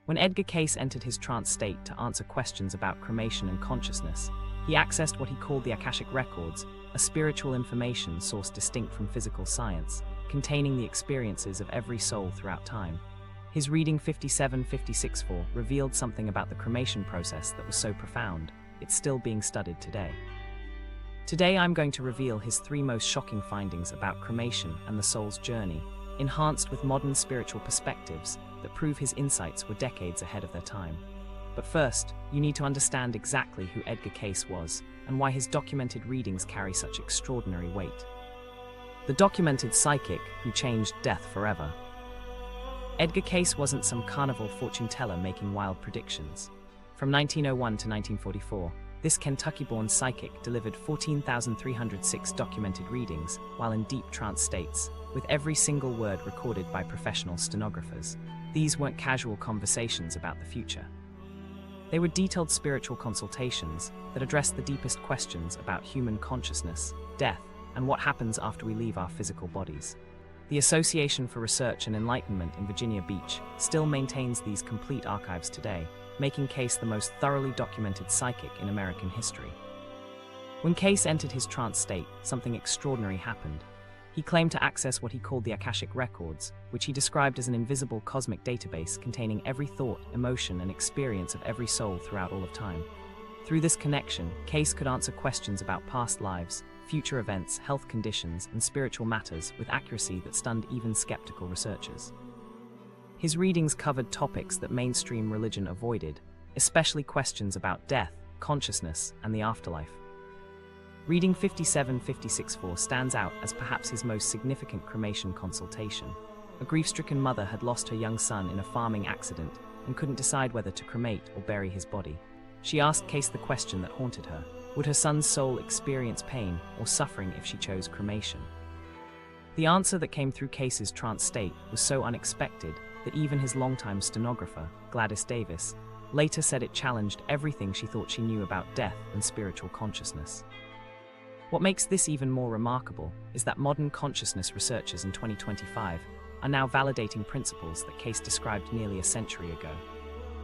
When Edgar Cayce entered his trance state to answer questions about cremation and consciousness, he accessed what he called the Akashic records, a spiritual information source distinct from physical science, containing the experiences of every soul throughout time. His reading 5756-4 revealed something about the cremation process that was so profound, it's still being studied today. Today I'm going to reveal his 3 most shocking findings about cremation and the soul's journey, enhanced with modern spiritual perspectives that prove his insights were decades ahead of their time. But first, you need to understand exactly who Edgar Cayce was and why his documented readings carry such extraordinary weight. The documented psychic who changed death forever. Edgar Cayce wasn't some carnival fortune teller making wild predictions. From 1901 to 1944, this Kentucky-born psychic delivered 14,306 documented readings while in deep trance states, with every single word recorded by professional stenographers. These weren't casual conversations about the future. They were detailed spiritual consultations that addressed the deepest questions about human consciousness, death, and what happens after we leave our physical bodies. The Association for Research and Enlightenment in Virginia Beach still maintains these complete archives today, making Cayce the most thoroughly documented psychic in American history. When Cayce entered his trance state, something extraordinary happened. He claimed to access what he called the Akashic records, which he described as an invisible cosmic database containing every thought, emotion, and experience of every soul throughout all of time. Through this connection, Cayce could answer questions about past lives, future events, health conditions, and spiritual matters with accuracy that stunned even skeptical researchers. His readings covered topics that mainstream religion avoided, especially questions about death, consciousness, and the afterlife. Reading 5756-4 stands out as perhaps his most significant cremation consultation. A grief-stricken mother had lost her young son in a farming accident and couldn't decide whether to cremate or bury his body. She asked Cayce the question that haunted her: would her son's soul experience pain or suffering if she chose cremation? The answer that came through Cayce's trance state was so unexpected that even his longtime stenographer, Gladys Davis, later said it challenged everything she thought she knew about death and spiritual consciousness. What makes this even more remarkable is that modern consciousness researchers in 2025 are now validating principles that Cayce described nearly a century ago.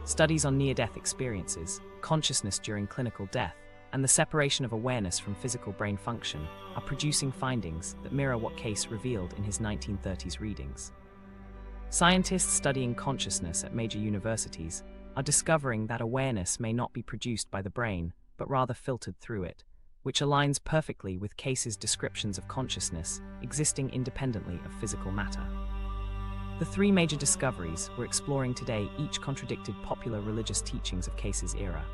Studies on near-death experiences, consciousness during clinical death, and the separation of awareness from physical brain function are producing findings that mirror what Cayce revealed in his 1930s readings. Scientists studying consciousness at major universities are discovering that awareness may not be produced by the brain, but rather filtered through it, which aligns perfectly with Cayce's descriptions of consciousness existing independently of physical matter. The 3 major discoveries we're exploring today each contradicted popular religious teachings of Cayce's era.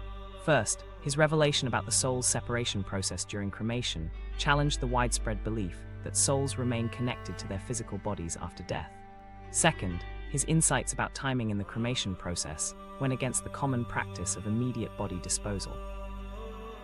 First, his revelation about the soul's separation process during cremation challenged the widespread belief that souls remain connected to their physical bodies after death. Second, his insights about timing in the cremation process went against the common practice of immediate body disposal.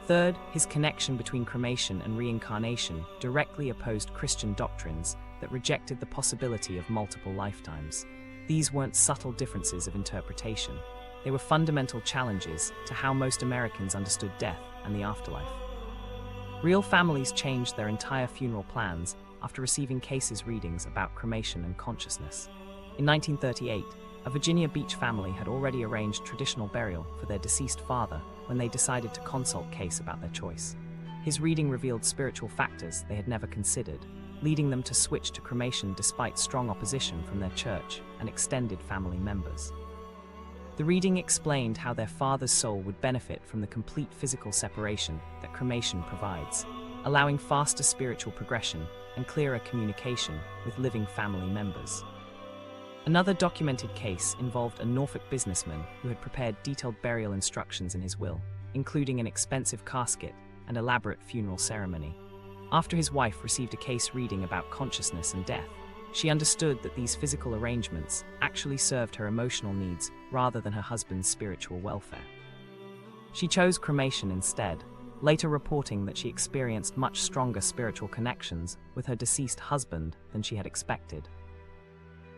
Third, his connection between cremation and reincarnation directly opposed Christian doctrines that rejected the possibility of multiple lifetimes. These weren't subtle differences of interpretation. They were fundamental challenges to how most Americans understood death and the afterlife. Real families changed their entire funeral plans after receiving Cayce's readings about cremation and consciousness. In 1938, a Virginia Beach family had already arranged traditional burial for their deceased father when they decided to consult Cayce about their choice. His reading revealed spiritual factors they had never considered, leading them to switch to cremation despite strong opposition from their church and extended family members. The reading explained how their father's soul would benefit from the complete physical separation that cremation provides, allowing faster spiritual progression and clearer communication with living family members. Another documented case involved a Norfolk businessman who had prepared detailed burial instructions in his will, including an expensive casket and elaborate funeral ceremony. After his wife received a Cayce reading about consciousness and death, she understood that these physical arrangements actually served her emotional needs rather than her husband's spiritual welfare. She chose cremation instead, later reporting that she experienced much stronger spiritual connections with her deceased husband than she had expected.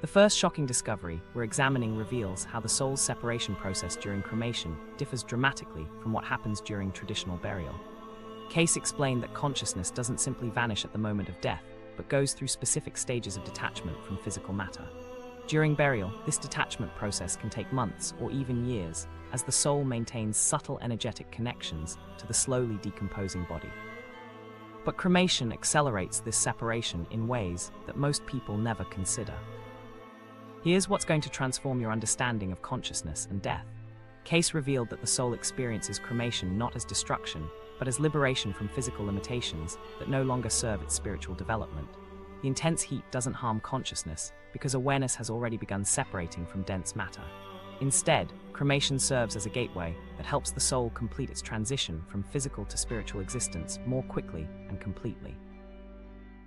The first shocking discovery we're examining reveals how the soul's separation process during cremation differs dramatically from what happens during traditional burial. Cayce explained that consciousness doesn't simply vanish at the moment of death, but goes through specific stages of detachment from physical matter. During burial, this detachment process can take months or even years, as the soul maintains subtle energetic connections to the slowly decomposing body. But cremation accelerates this separation in ways that most people never consider. Here's what's going to transform your understanding of consciousness and death. Cayce revealed that the soul experiences cremation not as destruction, but as liberation from physical limitations that no longer serve its spiritual development. The intense heat doesn't harm consciousness because awareness has already begun separating from dense matter. Instead, cremation serves as a gateway that helps the soul complete its transition from physical to spiritual existence more quickly and completely.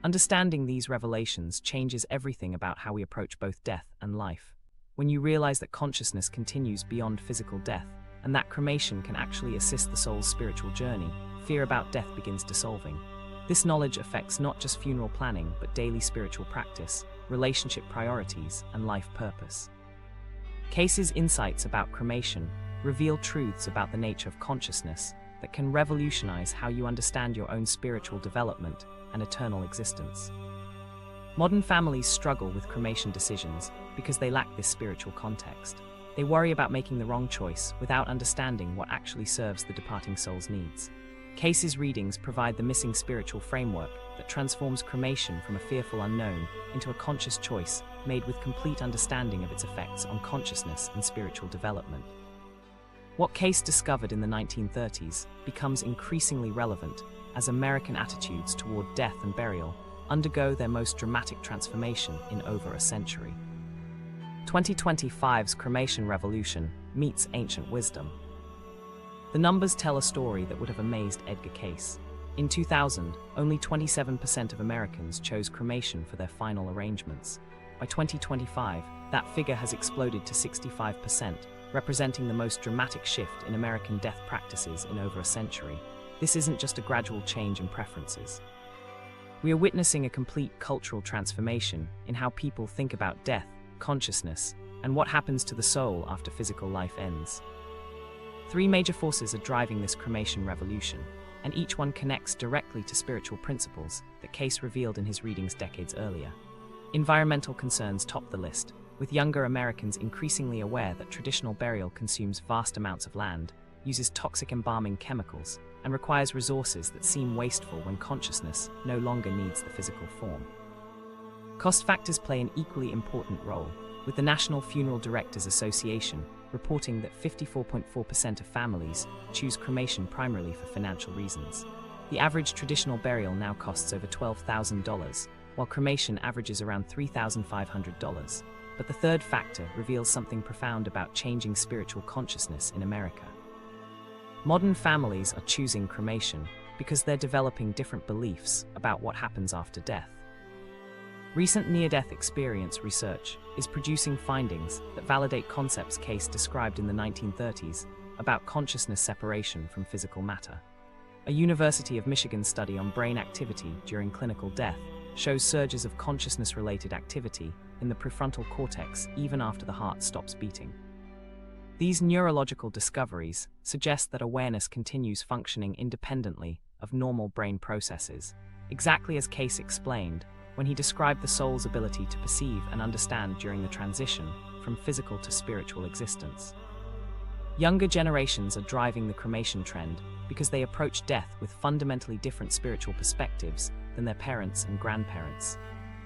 Understanding these revelations changes everything about how we approach both death and life. When you realize that consciousness continues beyond physical death, and that cremation can actually assist the soul's spiritual journey, fear about death begins dissolving. This knowledge affects not just funeral planning, but daily spiritual practice, relationship priorities, and life purpose. Cayce's insights about cremation reveal truths about the nature of consciousness that can revolutionize how you understand your own spiritual development and eternal existence. Modern families struggle with cremation decisions because they lack this spiritual context. They worry about making the wrong choice without understanding what actually serves the departing soul's needs. Cayce's readings provide the missing spiritual framework that transforms cremation from a fearful unknown into a conscious choice made with complete understanding of its effects on consciousness and spiritual development. What Cayce discovered in the 1930s becomes increasingly relevant as American attitudes toward death and burial undergo their most dramatic transformation in over a century. 2025's cremation revolution meets ancient wisdom. The numbers tell a story that would have amazed Edgar Cayce. In 2000, only 27% of Americans chose cremation for their final arrangements. By 2025, that figure has exploded to 65%, representing the most dramatic shift in American death practices in over a century. This isn't just a gradual change in preferences. We are witnessing a complete cultural transformation in how people think about death, consciousness, and what happens to the soul after physical life ends. Three major forces are driving this cremation revolution, and each one connects directly to spiritual principles that Cayce revealed in his readings decades earlier. Environmental concerns top the list, with younger Americans increasingly aware that traditional burial consumes vast amounts of land, uses toxic embalming chemicals, and requires resources that seem wasteful when consciousness no longer needs the physical form. Cost factors play an equally important role, with the National Funeral Directors Association reporting that 54.4% of families choose cremation primarily for financial reasons. The average traditional burial now costs over $12,000, while cremation averages around $3,500. But the third factor reveals something profound about changing spiritual consciousness in America. Modern families are choosing cremation because they're developing different beliefs about what happens after death. Recent near-death experience research is producing findings that validate concepts Cayce described in the 1930s about consciousness separation from physical matter. A University of Michigan study on brain activity during clinical death shows surges of consciousness-related activity in the prefrontal cortex even after the heart stops beating. These neurological discoveries suggest that awareness continues functioning independently of normal brain processes, exactly as Cayce explained when he described the soul's ability to perceive and understand during the transition from physical to spiritual existence. Younger generations are driving the cremation trend because they approach death with fundamentally different spiritual perspectives than their parents and grandparents.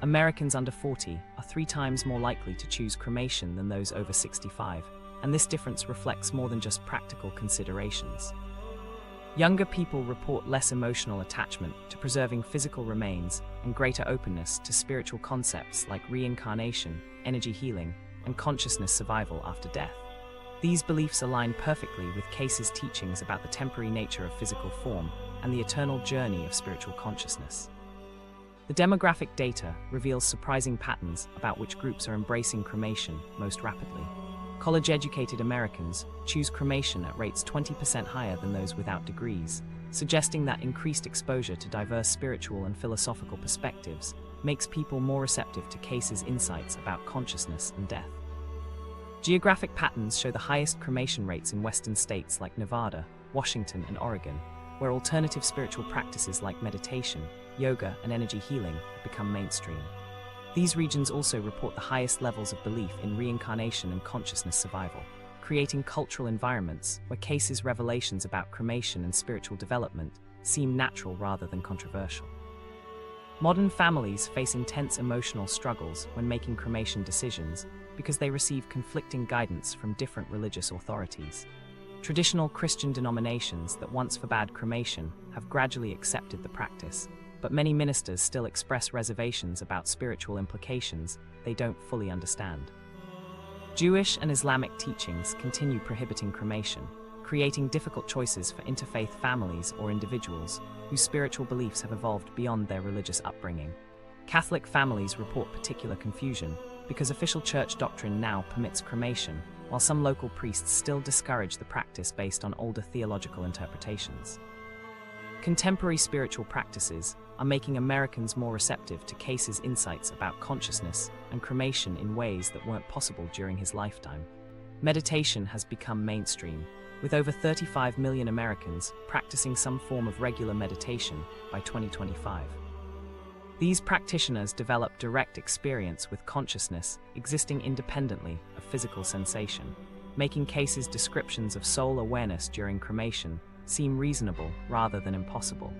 Americans under 40 are 3 times more likely to choose cremation than those over 65, and this difference reflects more than just practical considerations. Younger people report less emotional attachment to preserving physical remains and greater openness to spiritual concepts like reincarnation, energy healing, and consciousness survival after death. These beliefs align perfectly with Cayce's teachings about the temporary nature of physical form and the eternal journey of spiritual consciousness. The demographic data reveals surprising patterns about which groups are embracing cremation most rapidly. College-educated Americans choose cremation at rates 20% higher than those without degrees, suggesting that increased exposure to diverse spiritual and philosophical perspectives makes people more receptive to Cayce's insights about consciousness and death. Geographic patterns show the highest cremation rates in western states like Nevada, Washington, and Oregon, where alternative spiritual practices like meditation, yoga, and energy healing have become mainstream. These regions also report the highest levels of belief in reincarnation and consciousness survival, creating cultural environments where Cayce's revelations about cremation and spiritual development seem natural rather than controversial. Modern families face intense emotional struggles when making cremation decisions because they receive conflicting guidance from different religious authorities. Traditional Christian denominations that once forbade cremation have gradually accepted the practice, but many ministers still express reservations about spiritual implications they don't fully understand. Jewish and Islamic teachings continue prohibiting cremation, creating difficult choices for interfaith families or individuals whose spiritual beliefs have evolved beyond their religious upbringing. Catholic families report particular confusion because official church doctrine now permits cremation, while some local priests still discourage the practice based on older theological interpretations. Contemporary spiritual practices are making Americans more receptive to Cayce's insights about consciousness and cremation in ways that weren't possible during his lifetime. Meditation has become mainstream, with over 35 million Americans practicing some form of regular meditation by 2025. These practitioners develop direct experience with consciousness existing independently of physical sensation, making Cayce's descriptions of soul awareness during cremation seem reasonable rather than impossible.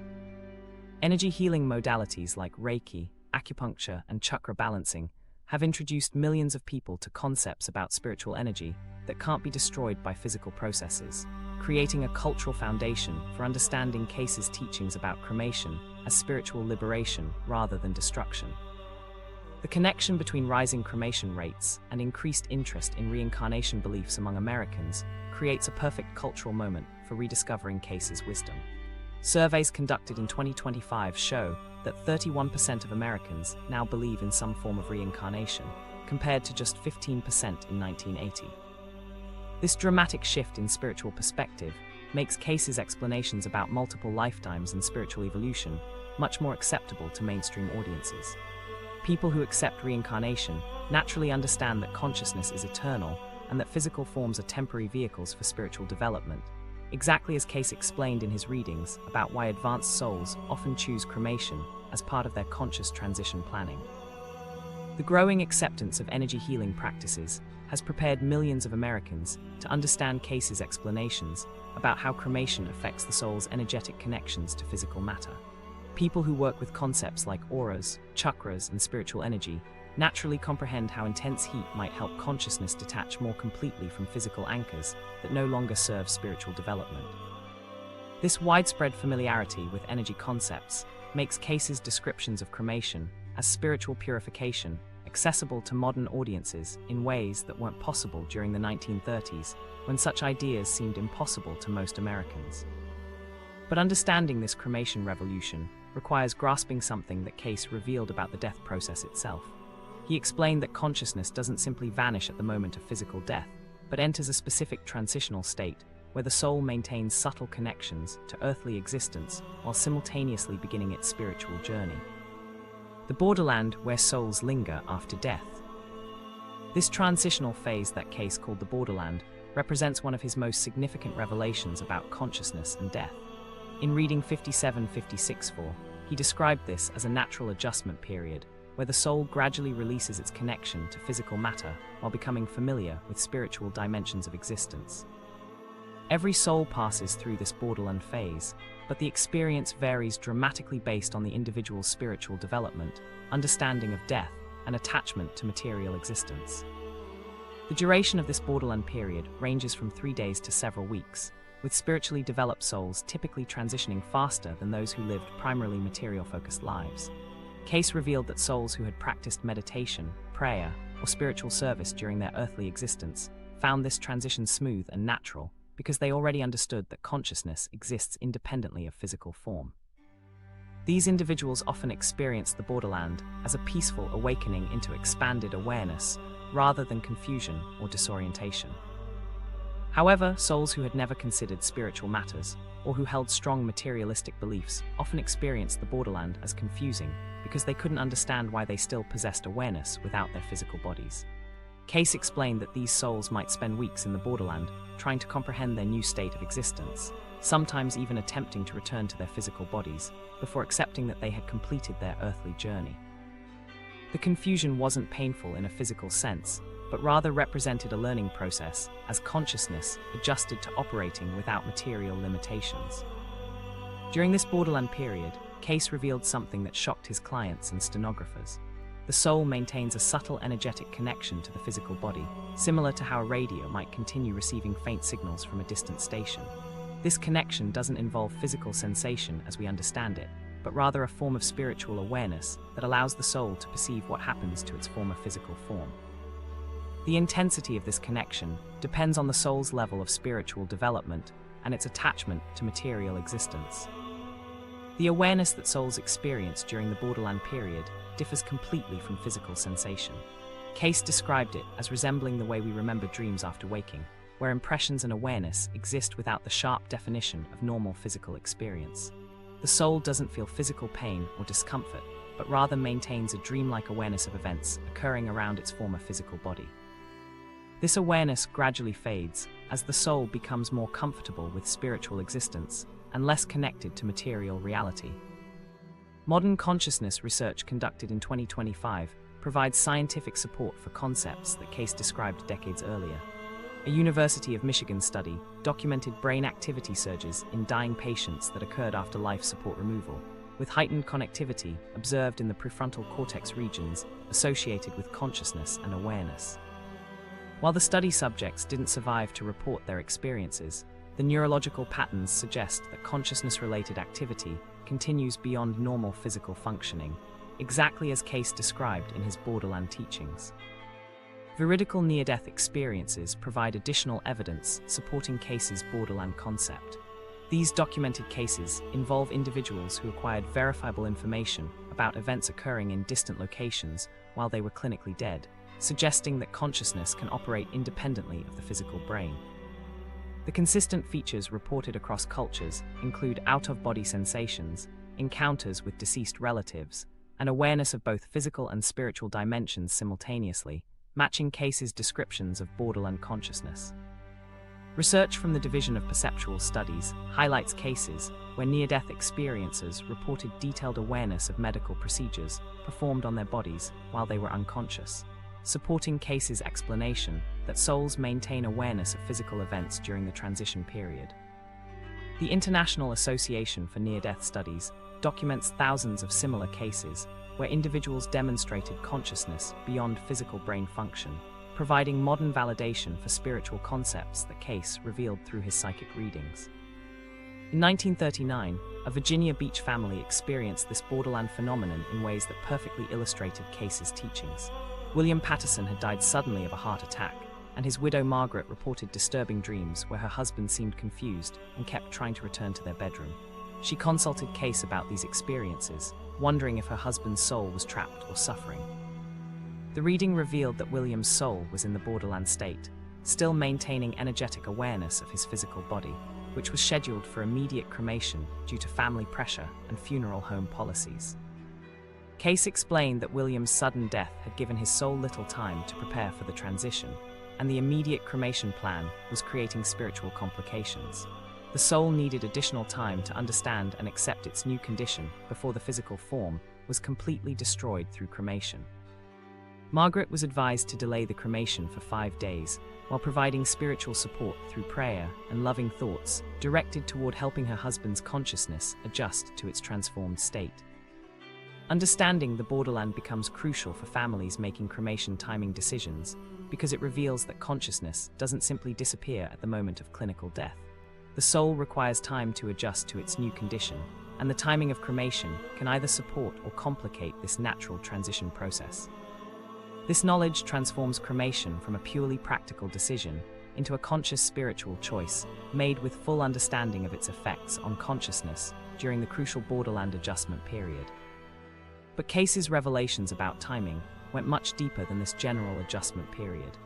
Energy healing modalities like Reiki, acupuncture, and chakra balancing have introduced millions of people to concepts about spiritual energy that can't be destroyed by physical processes, creating a cultural foundation for understanding Cayce's teachings about cremation as spiritual liberation rather than destruction. The connection between rising cremation rates and increased interest in reincarnation beliefs among Americans creates a perfect cultural moment for rediscovering Cayce's wisdom. Surveys conducted in 2025 show that 31% of Americans now believe in some form of reincarnation, compared to just 15% in 1980. This dramatic shift in spiritual perspective makes Cayce's explanations about multiple lifetimes and spiritual evolution much more acceptable to mainstream audiences. People who accept reincarnation naturally understand that consciousness is eternal and that physical forms are temporary vehicles for spiritual development, exactly as Cayce explained in his readings about why advanced souls often choose cremation as part of their conscious transition planning. The growing acceptance of energy healing practices has prepared millions of Americans to understand Cayce's explanations about how cremation affects the soul's energetic connections to physical matter. People who work with concepts like auras, chakras, and spiritual energy naturally comprehend how intense heat might help consciousness detach more completely from physical anchors that no longer serve spiritual development. This widespread familiarity with energy concepts makes Cayce's descriptions of cremation as spiritual purification accessible to modern audiences in ways that weren't possible during the 1930s, when such ideas seemed impossible to most Americans. But understanding this cremation revolution requires grasping something that Cayce revealed about the death process itself. He explained that consciousness doesn't simply vanish at the moment of physical death, but enters a specific transitional state where the soul maintains subtle connections to earthly existence while simultaneously beginning its spiritual journey. The Borderland where souls linger after death. This transitional phase that Cayce called the Borderland represents one of his most significant revelations about consciousness and death. In reading 5756-4, he described this as a natural adjustment period where the soul gradually releases its connection to physical matter while becoming familiar with spiritual dimensions of existence. Every soul passes through this Borderland phase, but the experience varies dramatically based on the individual's spiritual development, understanding of death, and attachment to material existence. The duration of this Borderland period ranges from 3 days to several weeks, with spiritually developed souls typically transitioning faster than those who lived primarily material-focused lives. Cayce revealed that souls who had practiced meditation, prayer, or spiritual service during their earthly existence found this transition smooth and natural because they already understood that consciousness exists independently of physical form. These individuals often experienced the Borderland as a peaceful awakening into expanded awareness rather than confusion or disorientation. However, souls who had never considered spiritual matters or who held strong materialistic beliefs often experienced the Borderland as confusing because they couldn't understand why they still possessed awareness without their physical bodies. Cayce explained that these souls might spend weeks in the Borderland trying to comprehend their new state of existence, sometimes even attempting to return to their physical bodies before accepting that they had completed their earthly journey. The confusion wasn't painful in a physical sense, but rather represented a learning process as consciousness adjusted to operating without material limitations. During this Borderland period, Cayce revealed something that shocked his clients and stenographers. The soul maintains a subtle energetic connection to the physical body, similar to how a radio might continue receiving faint signals from a distant station. This connection doesn't involve physical sensation as we understand it, but rather a form of spiritual awareness that allows the soul to perceive what happens to its former physical form. The intensity of this connection depends on the soul's level of spiritual development and its attachment to material existence. The awareness that souls experience during the Borderland period differs completely from physical sensation. Cayce described it as resembling the way we remember dreams after waking, where impressions and awareness exist without the sharp definition of normal physical experience. The soul doesn't feel physical pain or discomfort, but rather maintains a dreamlike awareness of events occurring around its former physical body. This awareness gradually fades as the soul becomes more comfortable with spiritual existence and less connected to material reality. Modern consciousness research conducted in 2025 provides scientific support for concepts that Cayce described decades earlier. A University of Michigan study documented brain activity surges in dying patients that occurred after life support removal, with heightened connectivity observed in the prefrontal cortex regions associated with consciousness and awareness. While the study subjects didn't survive to report their experiences, the neurological patterns suggest that consciousness-related activity continues beyond normal physical functioning, exactly as Cayce described in his Borderland teachings. Veridical near-death experiences provide additional evidence supporting Cayce's Borderland concept. These documented cases involve individuals who acquired verifiable information about events occurring in distant locations while they were clinically dead, suggesting that consciousness can operate independently of the physical brain. The consistent features reported across cultures include out-of-body sensations, encounters with deceased relatives, and awareness of both physical and spiritual dimensions simultaneously, matching Cayce's descriptions of Borderland consciousness. Research from the Division of Perceptual Studies highlights cases where near-death experiencers reported detailed awareness of medical procedures performed on their bodies while they were unconscious, supporting Cayce's explanation that souls maintain awareness of physical events during the transition period. The International Association for Near-Death Studies documents thousands of similar cases where individuals demonstrated consciousness beyond physical brain function, providing modern validation for spiritual concepts that Cayce revealed through his psychic readings. In 1939, a Virginia Beach family experienced this Borderland phenomenon in ways that perfectly illustrated Cayce's teachings. William Patterson had died suddenly of a heart attack, and his widow Margaret reported disturbing dreams where her husband seemed confused and kept trying to return to their bedroom. She consulted Cayce about these experiences, wondering if her husband's soul was trapped or suffering. The reading revealed that William's soul was in the Borderland state, still maintaining energetic awareness of his physical body, which was scheduled for immediate cremation due to family pressure and funeral home policies. Cayce explained that William's sudden death had given his soul little time to prepare for the transition, and the immediate cremation plan was creating spiritual complications. The soul needed additional time to understand and accept its new condition before the physical form was completely destroyed through cremation. Margaret was advised to delay the cremation for 5 days, while providing spiritual support through prayer and loving thoughts directed toward helping her husband's consciousness adjust to its transformed state. Understanding the Borderland becomes crucial for families making cremation timing decisions because it reveals that consciousness doesn't simply disappear at the moment of clinical death. The soul requires time to adjust to its new condition, and the timing of cremation can either support or complicate this natural transition process. This knowledge transforms cremation from a purely practical decision into a conscious spiritual choice, made with full understanding of its effects on consciousness during the crucial Borderland adjustment period. But Cayce's revelations about timing went much deeper than this general adjustment period.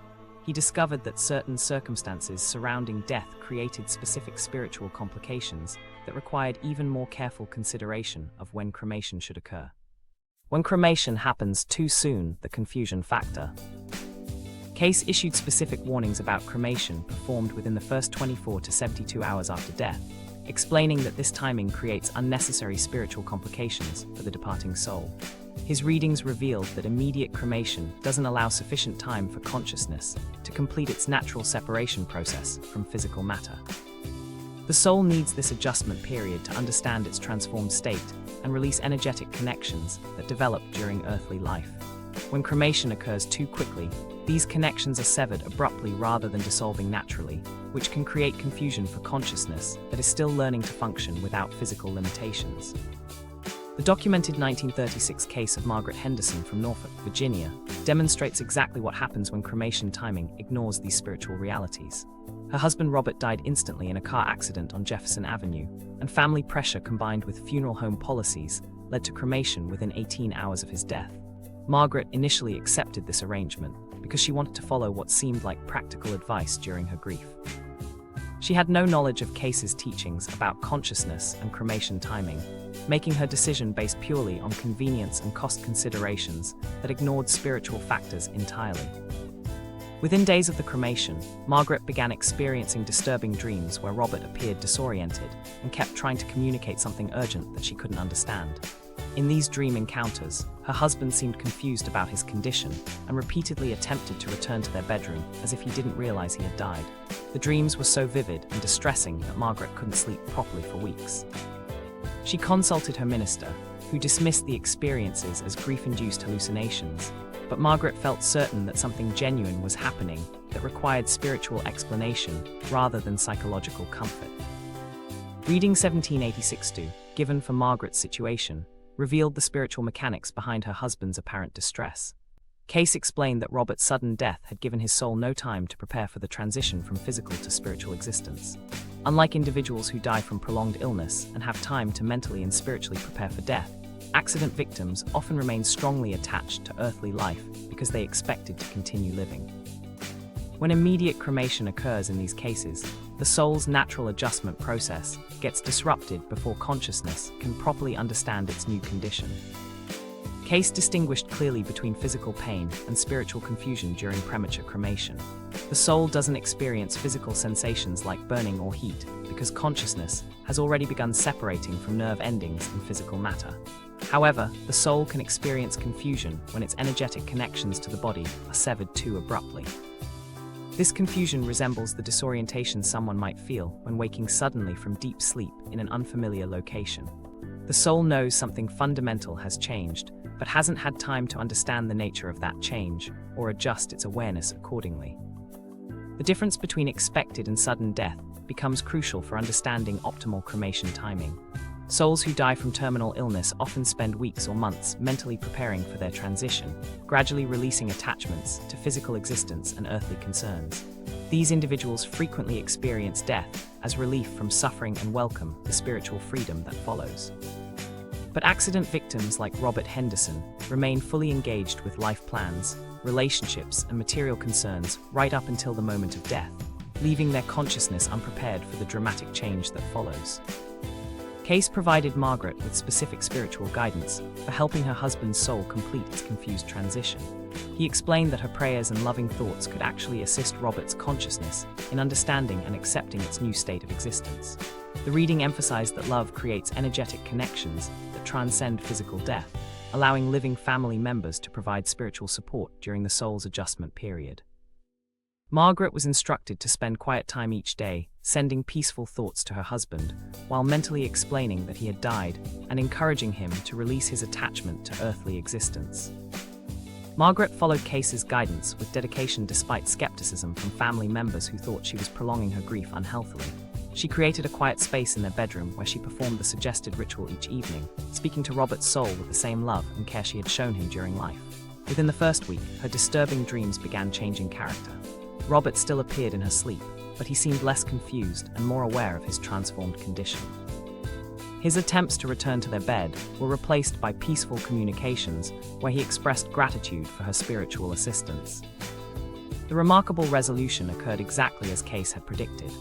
He discovered that certain circumstances surrounding death created specific spiritual complications that required even more careful consideration of when cremation should occur. When cremation happens too soon, the confusion factor. Cayce issued specific warnings about cremation performed within the first 24 to 72 hours after death, explaining that this timing creates unnecessary spiritual complications for the departing soul. His readings revealed that immediate cremation doesn't allow sufficient time for consciousness to complete its natural separation process from physical matter. The soul needs this adjustment period to understand its transformed state and release energetic connections that develop during earthly life. When cremation occurs too quickly, these connections are severed abruptly rather than dissolving naturally, which can create confusion for consciousness that is still learning to function without physical limitations. The documented 1936 case of Margaret Henderson from Norfolk, Virginia, demonstrates exactly what happens when cremation timing ignores these spiritual realities. Her husband Robert died instantly in a car accident on Jefferson Avenue, and family pressure combined with funeral home policies led to cremation within 18 hours of his death. Margaret initially accepted this arrangement because she wanted to follow what seemed like practical advice during her grief. She had no knowledge of Cayce's teachings about consciousness and cremation timing, making her decision based purely on convenience and cost considerations that ignored spiritual factors entirely. Within days of the cremation, Margaret began experiencing disturbing dreams where Robert appeared disoriented and kept trying to communicate something urgent that she couldn't understand. In these dream encounters, her husband seemed confused about his condition and repeatedly attempted to return to their bedroom as if he didn't realize he had died. The dreams were so vivid and distressing that Margaret couldn't sleep properly for weeks. She consulted her minister, who dismissed the experiences as grief-induced hallucinations, but Margaret felt certain that something genuine was happening that required spiritual explanation rather than psychological comfort. Reading 1786-2, given for Margaret's situation, revealed the spiritual mechanics behind her husband's apparent distress. Cayce explained that Robert's sudden death had given his soul no time to prepare for the transition from physical to spiritual existence. Unlike individuals who die from prolonged illness and have time to mentally and spiritually prepare for death, accident victims often remain strongly attached to earthly life because they expected to continue living. When immediate cremation occurs in these cases, the soul's natural adjustment process gets disrupted before consciousness can properly understand its new condition. Cayce distinguished clearly between physical pain and spiritual confusion during premature cremation. The soul doesn't experience physical sensations like burning or heat because consciousness has already begun separating from nerve endings and physical matter. However, the soul can experience confusion when its energetic connections to the body are severed too abruptly. This confusion resembles the disorientation someone might feel when waking suddenly from deep sleep in an unfamiliar location. The soul knows something fundamental has changed, but hasn't had time to understand the nature of that change or adjust its awareness accordingly. The difference between expected and sudden death becomes crucial for understanding optimal cremation timing. Souls who die from terminal illness often spend weeks or months mentally preparing for their transition, gradually releasing attachments to physical existence and earthly concerns. These individuals frequently experience death as relief from suffering and welcome the spiritual freedom that follows. But accident victims like Robert Henderson remain fully engaged with life plans, relationships, and material concerns right up until the moment of death, leaving their consciousness unprepared for the dramatic change that follows. Cayce provided Margaret with specific spiritual guidance for helping her husband's soul complete its confused transition. He explained that her prayers and loving thoughts could actually assist Robert's consciousness in understanding and accepting its new state of existence. The reading emphasized that love creates energetic connections that transcend physical death, allowing living family members to provide spiritual support during the soul's adjustment period. Margaret was instructed to spend quiet time each day, sending peaceful thoughts to her husband, while mentally explaining that he had died and encouraging him to release his attachment to earthly existence. Margaret followed Cayce's guidance with dedication despite skepticism from family members who thought she was prolonging her grief unhealthily. She created a quiet space in their bedroom where she performed the suggested ritual each evening, speaking to Robert's soul with the same love and care she had shown him during life. Within the first week, her disturbing dreams began changing character. Robert still appeared in her sleep, but he seemed less confused and more aware of his transformed condition. His attempts to return to their bed were replaced by peaceful communications where he expressed gratitude for her spiritual assistance. The remarkable resolution occurred exactly as Cayce had predicted.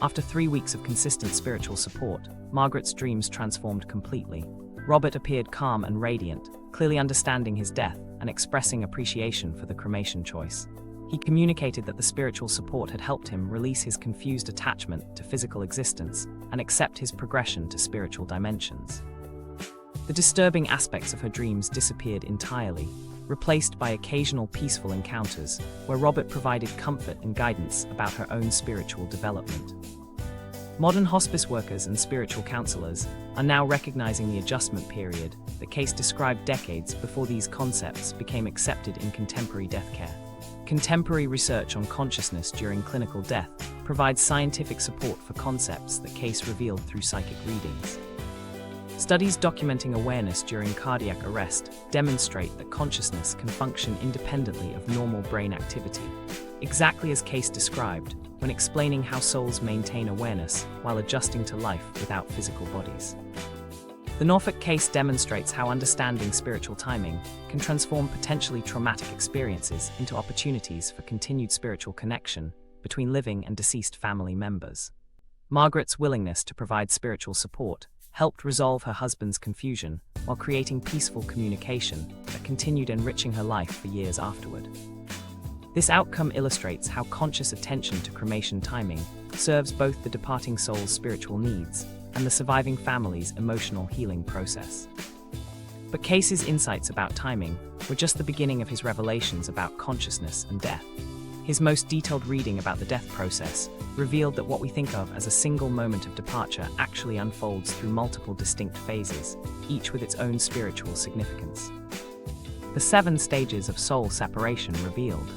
After 3 weeks of consistent spiritual support, Margaret's dreams transformed completely. Robert appeared calm and radiant, clearly understanding his death and expressing appreciation for the cremation choice. He communicated that the spiritual support had helped him release his confused attachment to physical existence and accept his progression to spiritual dimensions. The disturbing aspects of her dreams disappeared entirely, replaced by occasional peaceful encounters where Robert provided comfort and guidance about her own spiritual development. Modern hospice workers and spiritual counselors are now recognizing the adjustment period that Cayce described decades before these concepts became accepted in contemporary death care. Contemporary research on consciousness during clinical death provides scientific support for concepts that Cayce revealed through psychic readings. Studies documenting awareness during cardiac arrest demonstrate that consciousness can function independently of normal brain activity, exactly as Cayce described when explaining how souls maintain awareness while adjusting to life without physical bodies. The Norfolk case demonstrates how understanding spiritual timing can transform potentially traumatic experiences into opportunities for continued spiritual connection between living and deceased family members. Margaret's willingness to provide spiritual support helped resolve her husband's confusion while creating peaceful communication that continued enriching her life for years afterward. This outcome illustrates how conscious attention to cremation timing serves both the departing soul's spiritual needs and the surviving family's emotional healing process. But Cayce's insights about timing were just the beginning of his revelations about consciousness and death. His most detailed reading about the death process revealed that what we think of as a single moment of departure actually unfolds through multiple distinct phases, each with its own spiritual significance. The 7 stages of soul separation revealed.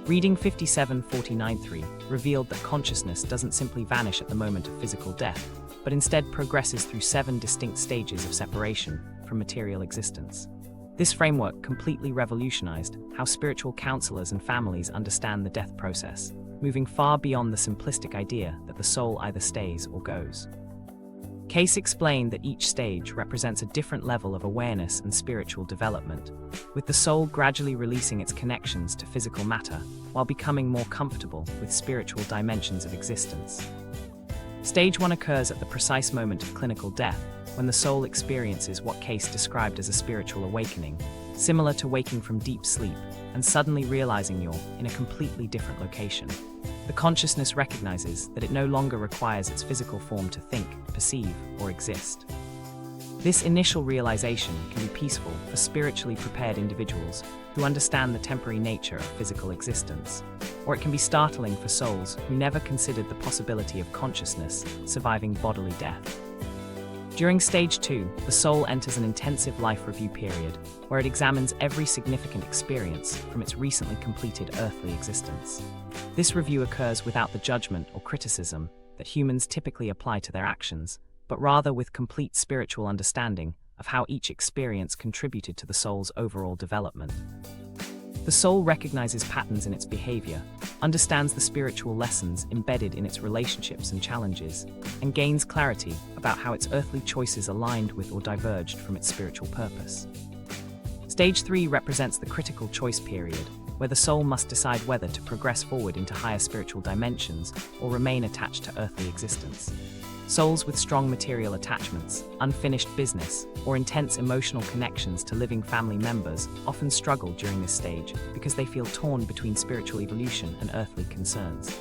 Reading 5749-3 revealed that consciousness doesn't simply vanish at the moment of physical death, but instead progresses through 7 distinct stages of separation from material existence. This framework completely revolutionized how spiritual counselors and families understand the death process, moving far beyond the simplistic idea that the soul either stays or goes. Cayce explained that each stage represents a different level of awareness and spiritual development, with the soul gradually releasing its connections to physical matter while becoming more comfortable with spiritual dimensions of existence. Stage 1 occurs at the precise moment of clinical death, when the soul experiences what Cayce described as a spiritual awakening, similar to waking from deep sleep and suddenly realizing you're in a completely different location. The consciousness recognizes that it no longer requires its physical form to think, perceive, or exist. This initial realization can be peaceful for spiritually prepared individuals who understand the temporary nature of physical existence, or it can be startling for souls who never considered the possibility of consciousness surviving bodily death. During stage 2, the soul enters an intensive life review period where it examines every significant experience from its recently completed earthly existence. This review occurs without the judgment or criticism that humans typically apply to their actions, but rather with complete spiritual understanding of how each experience contributed to the soul's overall development. The soul recognizes patterns in its behavior, understands the spiritual lessons embedded in its relationships and challenges, and gains clarity about how its earthly choices aligned with or diverged from its spiritual purpose. Stage 3 represents the critical choice period, where the soul must decide whether to progress forward into higher spiritual dimensions or remain attached to earthly existence. Souls with strong material attachments, unfinished business, or intense emotional connections to living family members often struggle during this stage because they feel torn between spiritual evolution and earthly concerns.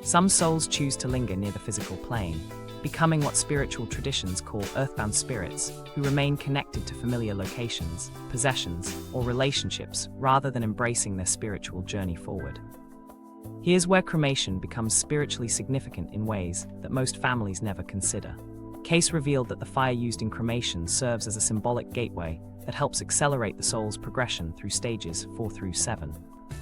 Some souls choose to linger near the physical plane, becoming what spiritual traditions call earthbound spirits, who remain connected to familiar locations, possessions, or relationships rather than embracing their spiritual journey forward. Here's where cremation becomes spiritually significant in ways that most families never consider. Cayce revealed that the fire used in cremation serves as a symbolic gateway that helps accelerate the soul's progression through stages 4 through 7.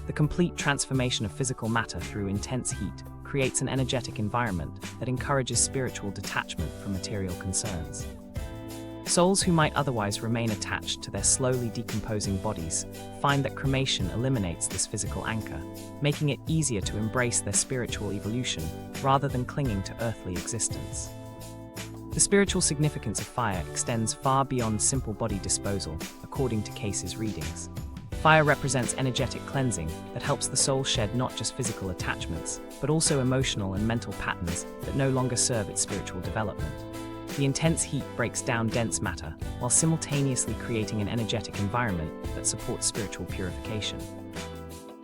The complete transformation of physical matter through intense heat creates an energetic environment that encourages spiritual detachment from material concerns. Souls who might otherwise remain attached to their slowly decomposing bodies find that cremation eliminates this physical anchor, making it easier to embrace their spiritual evolution rather than clinging to earthly existence. The spiritual significance of fire extends far beyond simple body disposal, according to Cayce's readings. Fire represents energetic cleansing that helps the soul shed not just physical attachments, but also emotional and mental patterns that no longer serve its spiritual development. The intense heat breaks down dense matter, while simultaneously creating an energetic environment that supports spiritual purification.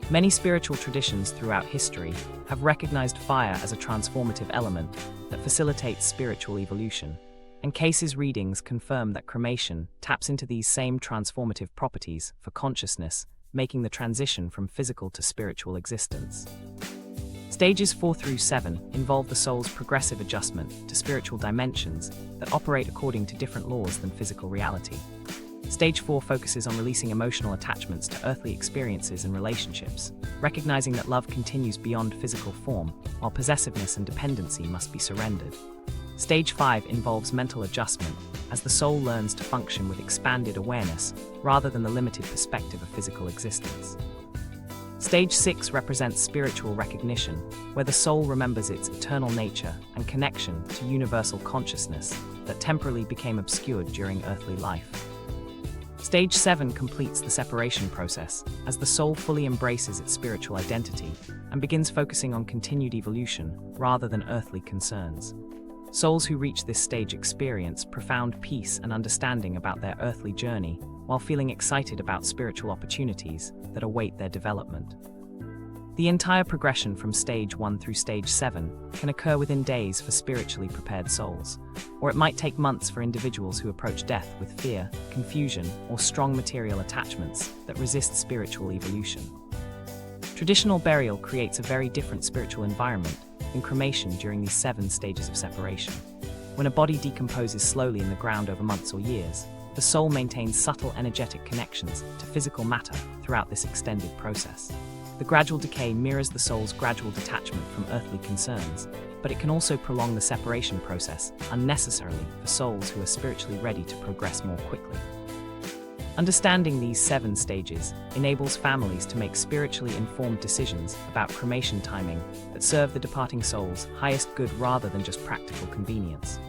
Many spiritual traditions throughout history have recognized fire as a transformative element that facilitates spiritual evolution, and Cayce's readings confirm that cremation taps into these same transformative properties for consciousness, making the transition from physical to spiritual existence. Stages 4 through 7 involve the soul's progressive adjustment to spiritual dimensions that operate according to different laws than physical reality. Stage 4 focuses on releasing emotional attachments to earthly experiences and relationships, recognizing that love continues beyond physical form, while possessiveness and dependency must be surrendered. Stage 5 involves mental adjustment, as the soul learns to function with expanded awareness rather than the limited perspective of physical existence. Stage 6 represents spiritual recognition, where the soul remembers its eternal nature and connection to universal consciousness that temporarily became obscured during earthly life. Stage 7 completes the separation process, as the soul fully embraces its spiritual identity and begins focusing on continued evolution rather than earthly concerns. Souls who reach this stage experience profound peace and understanding about their earthly journey, while feeling excited about spiritual opportunities that await their development. The entire progression from stage 1 through stage 7 can occur within days for spiritually prepared souls, or it might take months for individuals who approach death with fear, confusion, or strong material attachments that resist spiritual evolution. Traditional burial creates a very different spiritual environment than cremation during these 7 stages of separation. When a body decomposes slowly in the ground over months or years, the soul maintains subtle energetic connections to physical matter throughout this extended process. The gradual decay mirrors the soul's gradual detachment from earthly concerns, but it can also prolong the separation process unnecessarily for souls who are spiritually ready to progress more quickly. Understanding these 7 stages enables families to make spiritually informed decisions about cremation timing that serve the departing soul's highest good rather than just practical convenience.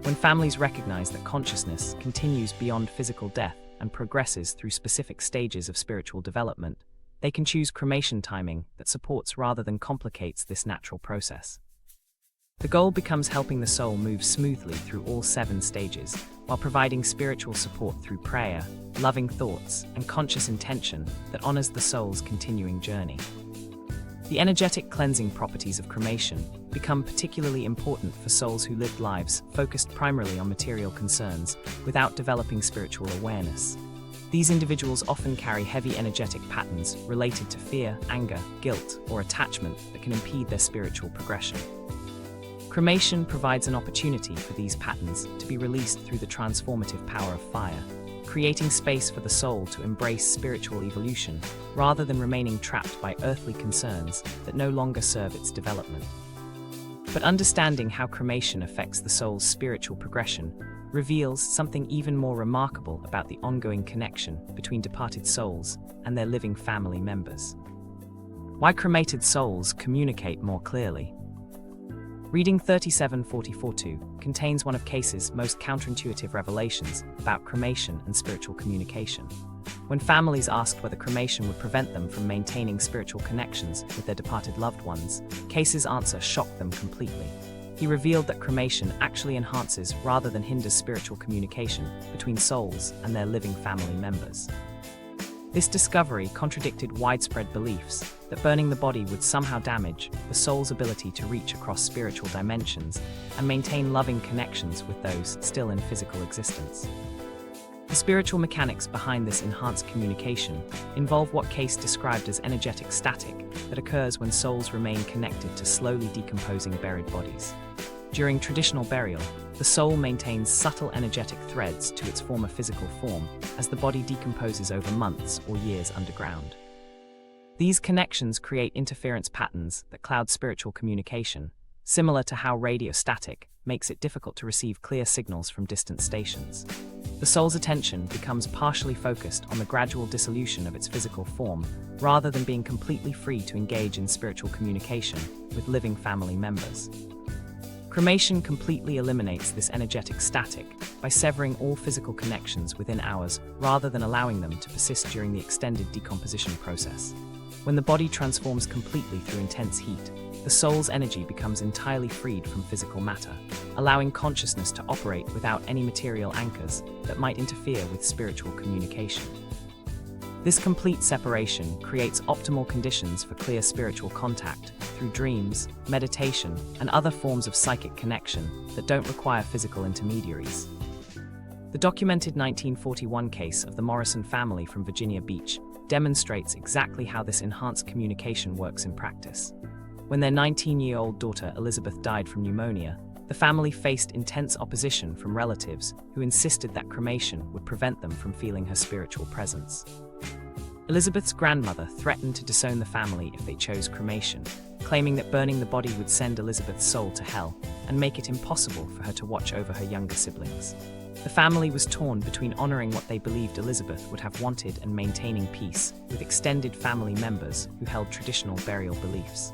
When families recognize that consciousness continues beyond physical death and progresses through specific stages of spiritual development, they can choose cremation timing that supports rather than complicates this natural process. The goal becomes helping the soul move smoothly through all 7 stages, while providing spiritual support through prayer, loving thoughts, and conscious intention that honors the soul's continuing journey. The energetic cleansing properties of cremation become particularly important for souls who lived lives focused primarily on material concerns without developing spiritual awareness. These individuals often carry heavy energetic patterns related to fear, anger, guilt, or attachment that can impede their spiritual progression. Cremation provides an opportunity for these patterns to be released through the transformative power of fire, creating space for the soul to embrace spiritual evolution rather than remaining trapped by earthly concerns that no longer serve its development. But understanding how cremation affects the soul's spiritual progression reveals something even more remarkable about the ongoing connection between departed souls and their living family members. Why cremated souls communicate more clearly. Reading 3744-2 contains one of Cayce's most counterintuitive revelations about cremation and spiritual communication. When families asked whether cremation would prevent them from maintaining spiritual connections with their departed loved ones, Cayce's answer shocked them completely. He revealed that cremation actually enhances rather than hinders spiritual communication between souls and their living family members. This discovery contradicted widespread beliefs that burning the body would somehow damage the soul's ability to reach across spiritual dimensions and maintain loving connections with those still in physical existence. The spiritual mechanics behind this enhanced communication involve what Cayce described as energetic static that occurs when souls remain connected to slowly decomposing buried bodies. During traditional burial, the soul maintains subtle energetic threads to its former physical form as the body decomposes over months or years underground. These connections create interference patterns that cloud spiritual communication, similar to how radio static makes it difficult to receive clear signals from distant stations. The soul's attention becomes partially focused on the gradual dissolution of its physical form, rather than being completely free to engage in spiritual communication with living family members. Cremation completely eliminates this energetic static by severing all physical connections within hours rather than allowing them to persist during the extended decomposition process. When the body transforms completely through intense heat, the soul's energy becomes entirely freed from physical matter, allowing consciousness to operate without any material anchors that might interfere with spiritual communication. This complete separation creates optimal conditions for clear spiritual contact through dreams, meditation, and other forms of psychic connection that don't require physical intermediaries. The documented 1941 case of the Morrison family from Virginia Beach demonstrates exactly how this enhanced communication works in practice. When their 19-year-old daughter Elizabeth died from pneumonia, the family faced intense opposition from relatives who insisted that cremation would prevent them from feeling her spiritual presence. Elizabeth's grandmother threatened to disown the family if they chose cremation, claiming that burning the body would send Elizabeth's soul to hell and make it impossible for her to watch over her younger siblings. The family was torn between honoring what they believed Elizabeth would have wanted and maintaining peace with extended family members who held traditional burial beliefs.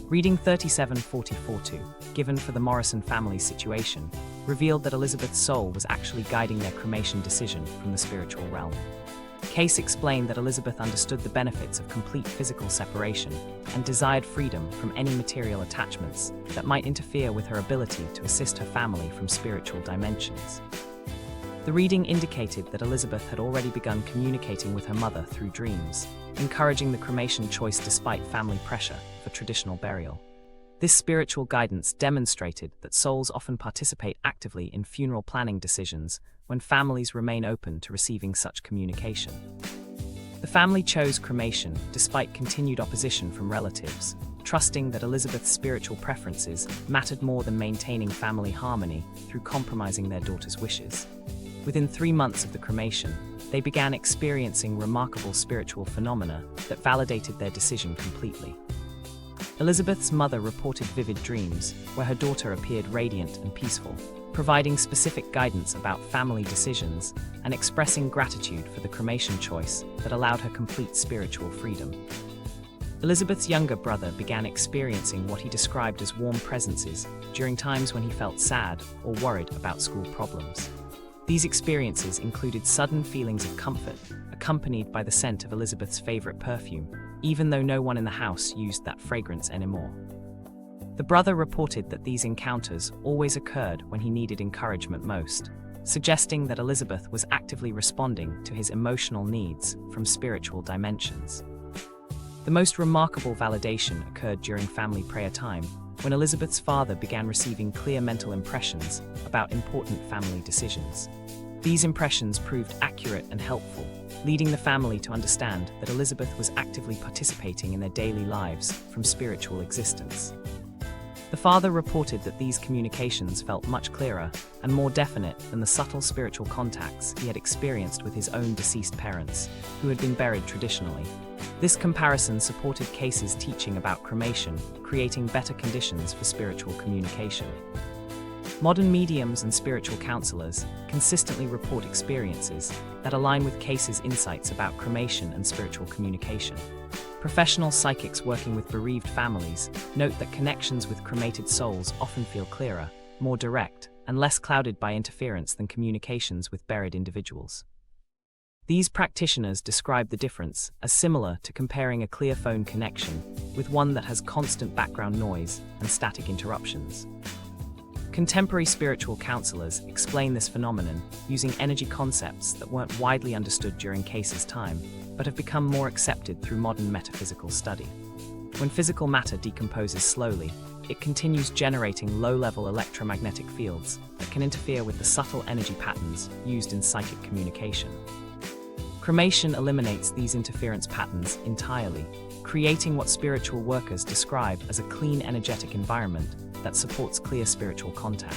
Reading 3742, given for the Morrison family's situation, revealed that Elizabeth's soul was actually guiding their cremation decision from the spiritual realm. Cayce explained that Elizabeth understood the benefits of complete physical separation and desired freedom from any material attachments that might interfere with her ability to assist her family from spiritual dimensions. The reading indicated that Elizabeth had already begun communicating with her mother through dreams, encouraging the cremation choice despite family pressure for traditional burial. This spiritual guidance demonstrated that souls often participate actively in funeral planning decisions when families remain open to receiving such communication. The family chose cremation despite continued opposition from relatives, trusting that Elizabeth's spiritual preferences mattered more than maintaining family harmony through compromising their daughter's wishes. Within 3 months of the cremation, they began experiencing remarkable spiritual phenomena that validated their decision completely. Elizabeth's mother reported vivid dreams where her daughter appeared radiant and peaceful, providing specific guidance about family decisions and expressing gratitude for the cremation choice that allowed her complete spiritual freedom. Elizabeth's younger brother began experiencing what he described as warm presences during times when he felt sad or worried about school problems. These experiences included sudden feelings of comfort, accompanied by the scent of Elizabeth's favorite perfume, even though no one in the house used that fragrance anymore. The brother reported that these encounters always occurred when he needed encouragement most, suggesting that Elizabeth was actively responding to his emotional needs from spiritual dimensions. The most remarkable validation occurred during family prayer time, when Elizabeth's father began receiving clear mental impressions about important family decisions. These impressions proved accurate and helpful, leading the family to understand that Elizabeth was actively participating in their daily lives from spiritual existence. The father reported that these communications felt much clearer and more definite than the subtle spiritual contacts he had experienced with his own deceased parents, who had been buried traditionally. This comparison supported Cayce's teaching about cremation, creating better conditions for spiritual communication. Modern mediums and spiritual counselors consistently report experiences that align with Cayce's insights about cremation and spiritual communication. Professional psychics working with bereaved families note that connections with cremated souls often feel clearer, more direct, and less clouded by interference than communications with buried individuals. These practitioners describe the difference as similar to comparing a clear phone connection with one that has constant background noise and static interruptions. Contemporary spiritual counselors explain this phenomenon using energy concepts that weren't widely understood during Cayce's time, but have become more accepted through modern metaphysical study. When physical matter decomposes slowly, it continues generating low-level electromagnetic fields that can interfere with the subtle energy patterns used in psychic communication. Cremation eliminates these interference patterns entirely, creating what spiritual workers describe as a clean energetic environment that supports clear spiritual contact.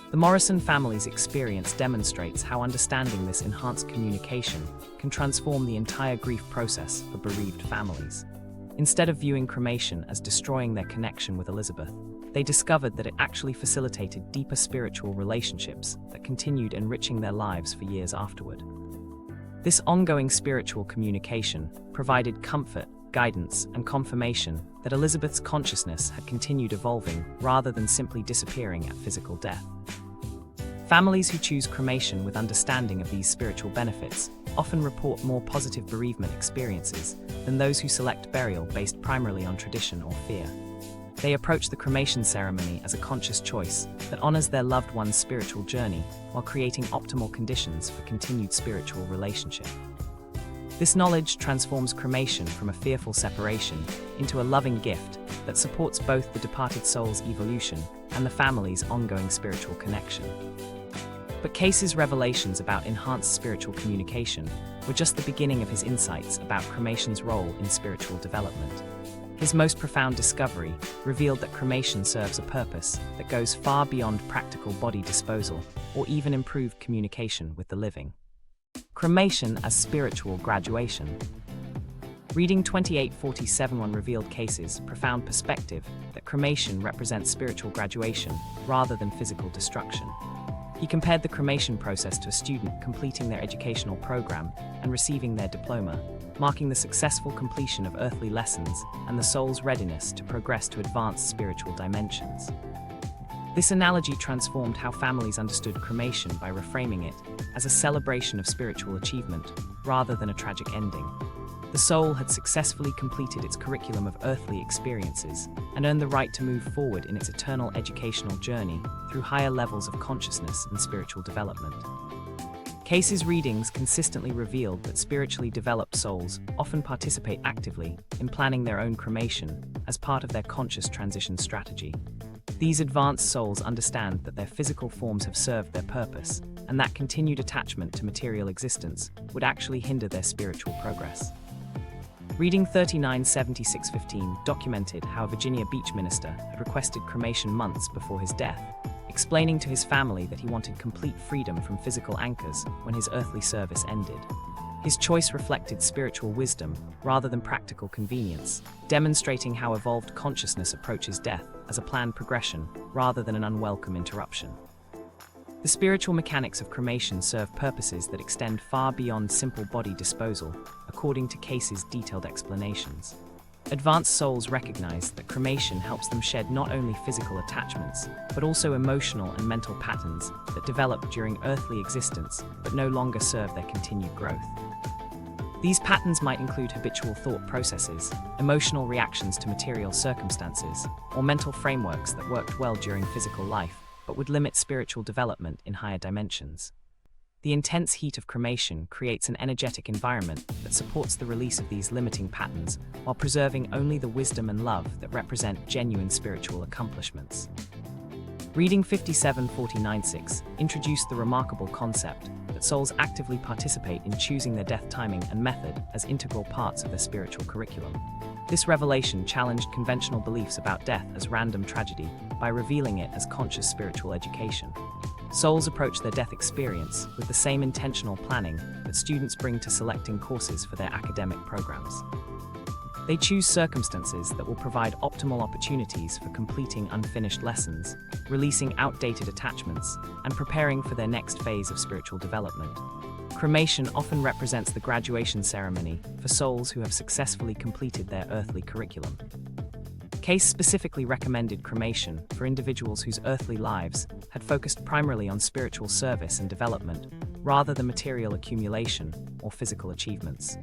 The Morrison family's experience demonstrates how understanding this enhanced communication can transform the entire grief process for bereaved families. Instead of viewing cremation as destroying their connection with Elizabeth, they discovered that it actually facilitated deeper spiritual relationships that continued enriching their lives for years afterward. This ongoing spiritual communication provided comfort, guidance, and confirmation that Elizabeth's consciousness had continued evolving rather than simply disappearing at physical death. Families who choose cremation with understanding of these spiritual benefits often report more positive bereavement experiences than those who select burial based primarily on tradition or fear. They approach the cremation ceremony as a conscious choice that honors their loved one's spiritual journey while creating optimal conditions for continued spiritual relationship. This knowledge transforms cremation from a fearful separation into a loving gift that supports both the departed soul's evolution and the family's ongoing spiritual connection. But Cayce's revelations about enhanced spiritual communication were just the beginning of his insights about cremation's role in spiritual development. His most profound discovery revealed that cremation serves a purpose that goes far beyond practical body disposal or even improved communication with the living. Cremation as spiritual graduation. Reading 2847 revealed Cayce's profound perspective that cremation represents spiritual graduation rather than physical destruction. He compared the cremation process to a student completing their educational program and receiving their diploma, marking the successful completion of earthly lessons and the soul's readiness to progress to advanced spiritual dimensions. This analogy transformed how families understood cremation by reframing it as a celebration of spiritual achievement rather than a tragic ending. The soul had successfully completed its curriculum of earthly experiences and earned the right to move forward in its eternal educational journey through higher levels of consciousness and spiritual development. Cayce's readings consistently revealed that spiritually developed souls often participate actively in planning their own cremation as part of their conscious transition strategy. These advanced souls understand that their physical forms have served their purpose, and that continued attachment to material existence would actually hinder their spiritual progress. Reading 397615 documented how a Virginia Beach minister had requested cremation months before his death, explaining to his family that he wanted complete freedom from physical anchors when his earthly service ended. His choice reflected spiritual wisdom rather than practical convenience, demonstrating how evolved consciousness approaches death as a planned progression rather than an unwelcome interruption. The spiritual mechanics of cremation serve purposes that extend far beyond simple body disposal, according to Cayce's detailed explanations. Advanced souls recognize that cremation helps them shed not only physical attachments, but also emotional and mental patterns that develop during earthly existence but no longer serve their continued growth. These patterns might include habitual thought processes, emotional reactions to material circumstances, or mental frameworks that worked well during physical life, but would limit spiritual development in higher dimensions. The intense heat of cremation creates an energetic environment that supports the release of these limiting patterns while preserving only the wisdom and love that represent genuine spiritual accomplishments. Reading 57496 introduced the remarkable concept that souls actively participate in choosing their death timing and method as integral parts of their spiritual curriculum. This revelation challenged conventional beliefs about death as random tragedy by revealing it as conscious spiritual education. Souls approach their death experience with the same intentional planning that students bring to selecting courses for their academic programs. They choose circumstances that will provide optimal opportunities for completing unfinished lessons, releasing outdated attachments, and preparing for their next phase of spiritual development. Cremation often represents the graduation ceremony for souls who have successfully completed their earthly curriculum. Cayce specifically recommended cremation for individuals whose earthly lives had focused primarily on spiritual service and development, rather than material accumulation or physical achievements.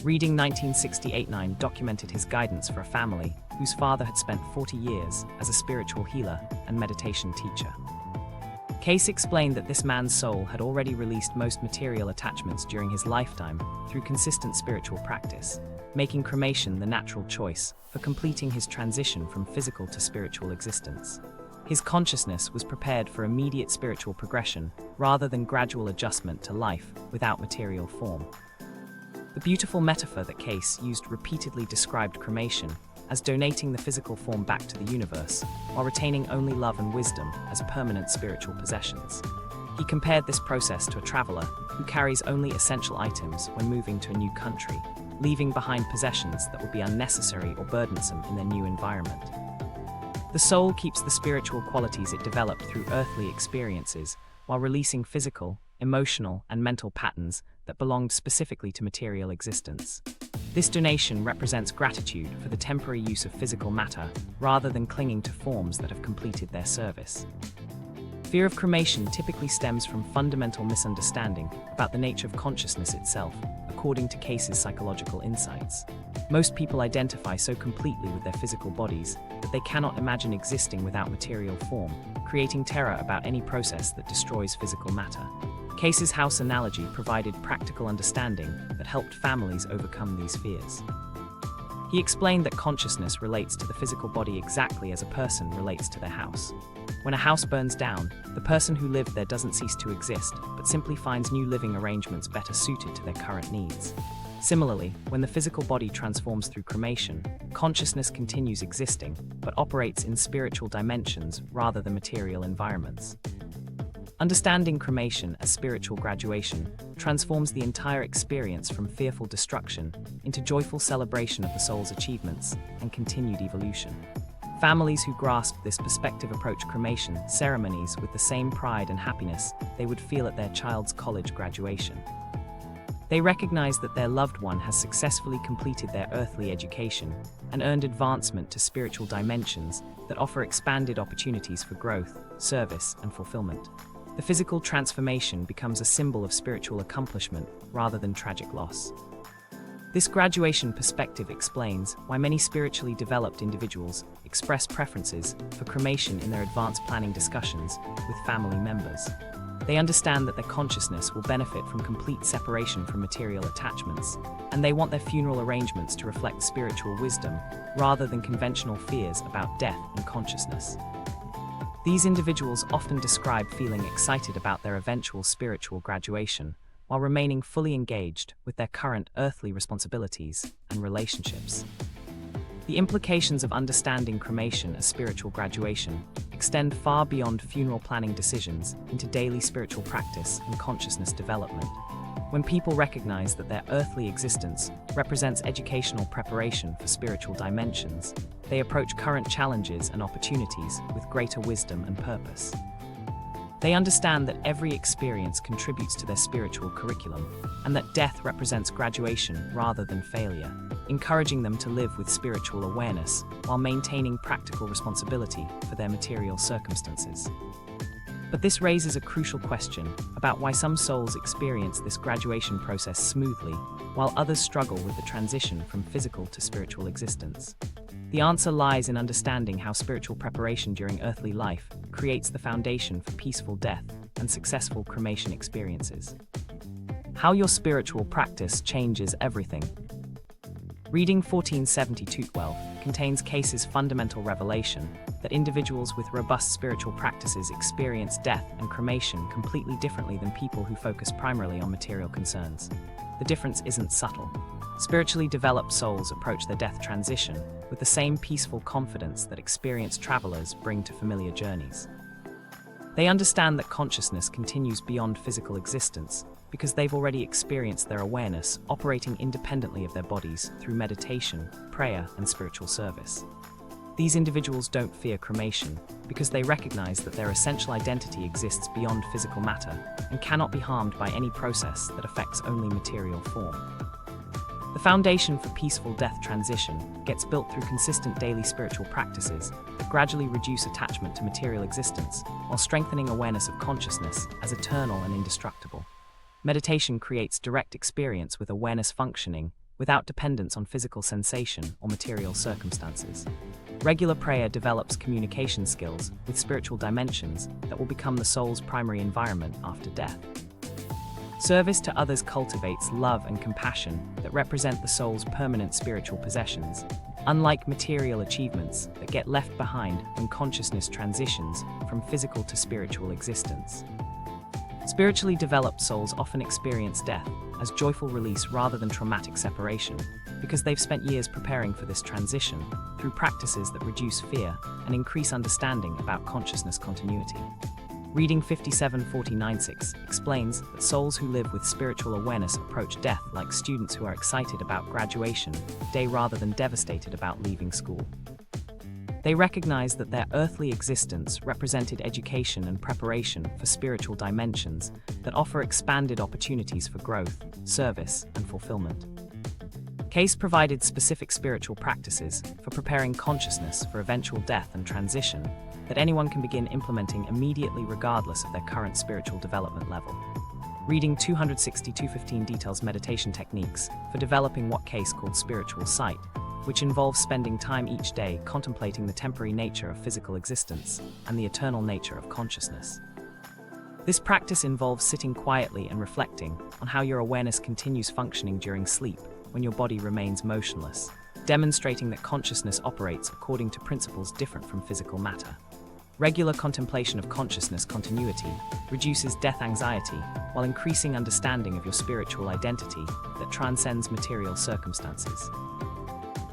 Reading 1968-9 documented his guidance for a family whose father had spent 40 years as a spiritual healer and meditation teacher. Cayce explained that this man's soul had already released most material attachments during his lifetime through consistent spiritual practice, making cremation the natural choice for completing his transition from physical to spiritual existence. His consciousness was prepared for immediate spiritual progression rather than gradual adjustment to life without material form. The beautiful metaphor that Cayce used repeatedly described cremation as donating the physical form back to the universe, while retaining only love and wisdom as permanent spiritual possessions. He compared this process to a traveler who carries only essential items when moving to a new country, leaving behind possessions that would be unnecessary or burdensome in their new environment. The soul keeps the spiritual qualities it developed through earthly experiences, while releasing physical, emotional, and mental patterns that belonged specifically to material existence. This donation represents gratitude for the temporary use of physical matter, rather than clinging to forms that have completed their service. Fear of cremation typically stems from fundamental misunderstanding about the nature of consciousness itself, according to Cayce's psychological insights. Most people identify so completely with their physical bodies that they cannot imagine existing without material form, creating terror about any process that destroys physical matter. Cayce's house analogy provided practical understanding that helped families overcome these fears. He explained that consciousness relates to the physical body exactly as a person relates to their house. When a house burns down, the person who lived there doesn't cease to exist, but simply finds new living arrangements better suited to their current needs. Similarly, when the physical body transforms through cremation, consciousness continues existing, but operates in spiritual dimensions rather than material environments. Understanding cremation as spiritual graduation transforms the entire experience from fearful destruction into joyful celebration of the soul's achievements and continued evolution. Families who grasp this perspective approach cremation ceremonies with the same pride and happiness they would feel at their child's college graduation. They recognize that their loved one has successfully completed their earthly education and earned advancement to spiritual dimensions that offer expanded opportunities for growth, service, and fulfillment. The physical transformation becomes a symbol of spiritual accomplishment rather than tragic loss. This graduation perspective explains why many spiritually developed individuals express preferences for cremation in their advanced planning discussions with family members. They understand that their consciousness will benefit from complete separation from material attachments, and they want their funeral arrangements to reflect spiritual wisdom rather than conventional fears about death and consciousness. These individuals often describe feeling excited about their eventual spiritual graduation, while remaining fully engaged with their current earthly responsibilities and relationships. The implications of understanding cremation as spiritual graduation extend far beyond funeral planning decisions into daily spiritual practice and consciousness development. When people recognize that their earthly existence represents educational preparation for spiritual dimensions, they approach current challenges and opportunities with greater wisdom and purpose. They understand that every experience contributes to their spiritual curriculum, and that death represents graduation rather than failure, encouraging them to live with spiritual awareness while maintaining practical responsibility for their material circumstances. But this raises a crucial question about why some souls experience this graduation process smoothly, while others struggle with the transition from physical to spiritual existence. The answer lies in understanding how spiritual preparation during earthly life creates the foundation for peaceful death and successful cremation experiences. How your spiritual practice changes everything. Reading 1472-12 contains Cayce's fundamental revelation that individuals with robust spiritual practices experience death and cremation completely differently than people who focus primarily on material concerns. The difference isn't subtle. Spiritually developed souls approach their death transition with the same peaceful confidence that experienced travelers bring to familiar journeys. They understand that consciousness continues beyond physical existence because they've already experienced their awareness operating independently of their bodies through meditation, prayer, and spiritual service. These individuals don't fear cremation because they recognize that their essential identity exists beyond physical matter and cannot be harmed by any process that affects only material form. The foundation for peaceful death transition gets built through consistent daily spiritual practices that gradually reduce attachment to material existence while strengthening awareness of consciousness as eternal and indestructible. Meditation creates direct experience with awareness functioning without dependence on physical sensation or material circumstances. Regular prayer develops communication skills with spiritual dimensions that will become the soul's primary environment after death. Service to others cultivates love and compassion that represent the soul's permanent spiritual possessions, unlike material achievements that get left behind when consciousness transitions from physical to spiritual existence. Spiritually developed souls often experience death as joyful release rather than traumatic separation, because they've spent years preparing for this transition through practices that reduce fear and increase understanding about consciousness continuity. Reading 5749-6 explains that souls who live with spiritual awareness approach death like students who are excited about graduation day rather than devastated about leaving school. They recognize that their earthly existence represented education and preparation for spiritual dimensions that offer expanded opportunities for growth, service, and fulfillment. Cayce provided specific spiritual practices for preparing consciousness for eventual death and transition that anyone can begin implementing immediately regardless of their current spiritual development level. Reading 260-215 details meditation techniques for developing what Cayce called spiritual sight, which involves spending time each day contemplating the temporary nature of physical existence and the eternal nature of consciousness. This practice involves sitting quietly and reflecting on how your awareness continues functioning during sleep when your body remains motionless, demonstrating that consciousness operates according to principles different from physical matter. Regular contemplation of consciousness continuity reduces death anxiety while increasing understanding of your spiritual identity that transcends material circumstances.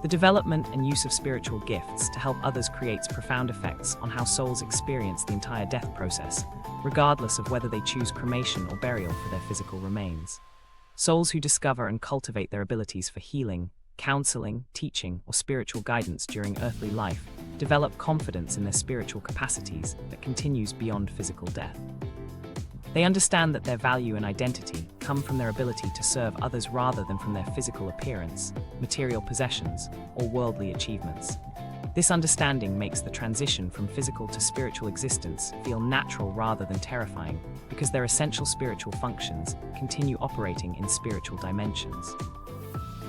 The development and use of spiritual gifts to help others creates profound effects on how souls experience the entire death process, regardless of whether they choose cremation or burial for their physical remains. Souls who discover and cultivate their abilities for healing, counseling, teaching, or spiritual guidance during earthly life develop confidence in their spiritual capacities that continues beyond physical death. They understand that their value and identity come from their ability to serve others rather than from their physical appearance, material possessions, or worldly achievements. This understanding makes the transition from physical to spiritual existence feel natural rather than terrifying, because their essential spiritual functions continue operating in spiritual dimensions.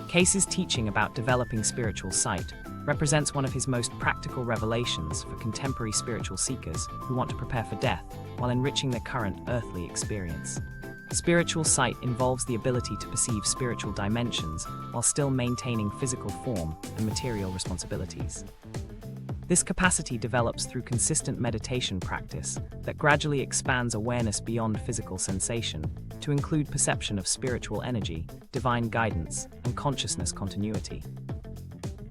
Cayce's teaching about developing spiritual sight represents one of his most practical revelations for contemporary spiritual seekers who want to prepare for death while enriching their current earthly experience. Spiritual sight involves the ability to perceive spiritual dimensions while still maintaining physical form and material responsibilities. This capacity develops through consistent meditation practice that gradually expands awareness beyond physical sensation to include perception of spiritual energy, divine guidance, and consciousness continuity.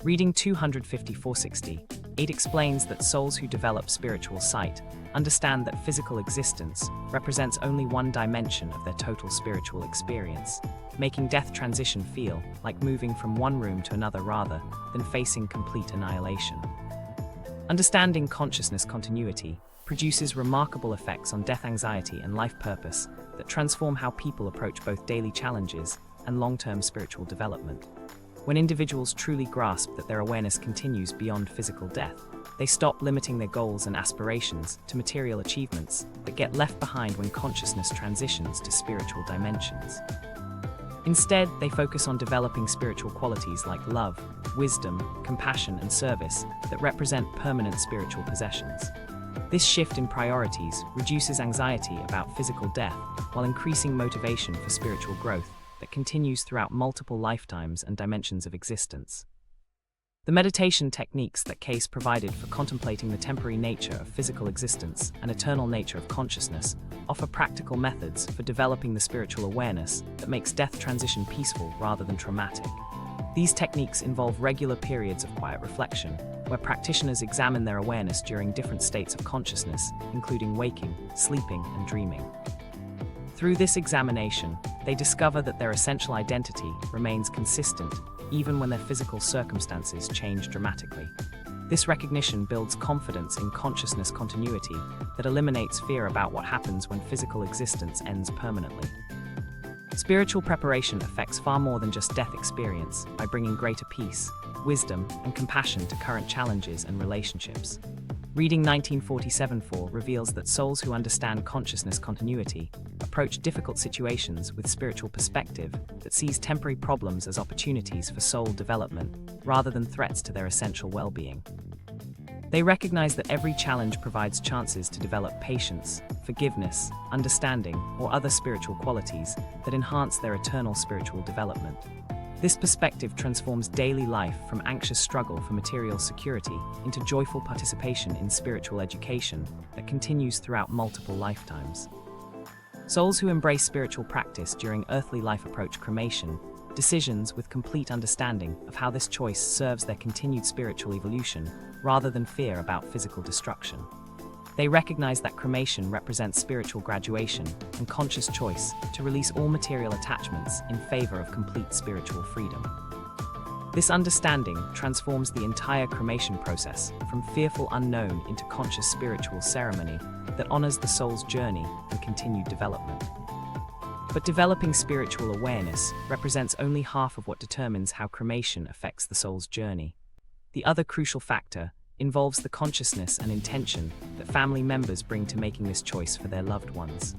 Reading 254-60, explains that souls who develop spiritual sight understand that physical existence represents only one dimension of their total spiritual experience, making death transition feel like moving from one room to another rather than facing complete annihilation. Understanding consciousness continuity produces remarkable effects on death anxiety and life purpose that transform how people approach both daily challenges and long-term spiritual development. When individuals truly grasp that their awareness continues beyond physical death, they stop limiting their goals and aspirations to material achievements that get left behind when consciousness transitions to spiritual dimensions. Instead, they focus on developing spiritual qualities like love, wisdom, compassion, and service that represent permanent spiritual possessions. This shift in priorities reduces anxiety about physical death while increasing motivation for spiritual growth that continues throughout multiple lifetimes and dimensions of existence. The meditation techniques that Cayce provided for contemplating the temporary nature of physical existence and eternal nature of consciousness offer practical methods for developing the spiritual awareness that makes death transition peaceful rather than traumatic. These techniques involve regular periods of quiet reflection, where practitioners examine their awareness during different states of consciousness, including waking, sleeping, and dreaming. Through this examination, they discover that their essential identity remains consistent even when their physical circumstances change dramatically. This recognition builds confidence in consciousness continuity that eliminates fear about what happens when physical existence ends permanently. Spiritual preparation affects far more than just death experience by bringing greater peace, wisdom, and compassion to current challenges and relationships. Reading 1947-4 reveals that souls who understand consciousness continuity approach difficult situations with spiritual perspective that sees temporary problems as opportunities for soul development rather than threats to their essential well-being. They recognize that every challenge provides chances to develop patience, forgiveness, understanding, or other spiritual qualities that enhance their eternal spiritual development. This perspective transforms daily life from anxious struggle for material security into joyful participation in spiritual education that continues throughout multiple lifetimes. Souls who embrace spiritual practice during earthly life approach cremation decisions with complete understanding of how this choice serves their continued spiritual evolution rather than fear about physical destruction. They recognize that cremation represents spiritual graduation and conscious choice to release all material attachments in favor of complete spiritual freedom. This understanding transforms the entire cremation process from fearful unknown into conscious spiritual ceremony that honors the soul's journey and continued development. But developing spiritual awareness represents only half of what determines how cremation affects the soul's journey. The other crucial factor involves the consciousness and intention that family members bring to making this choice for their loved ones.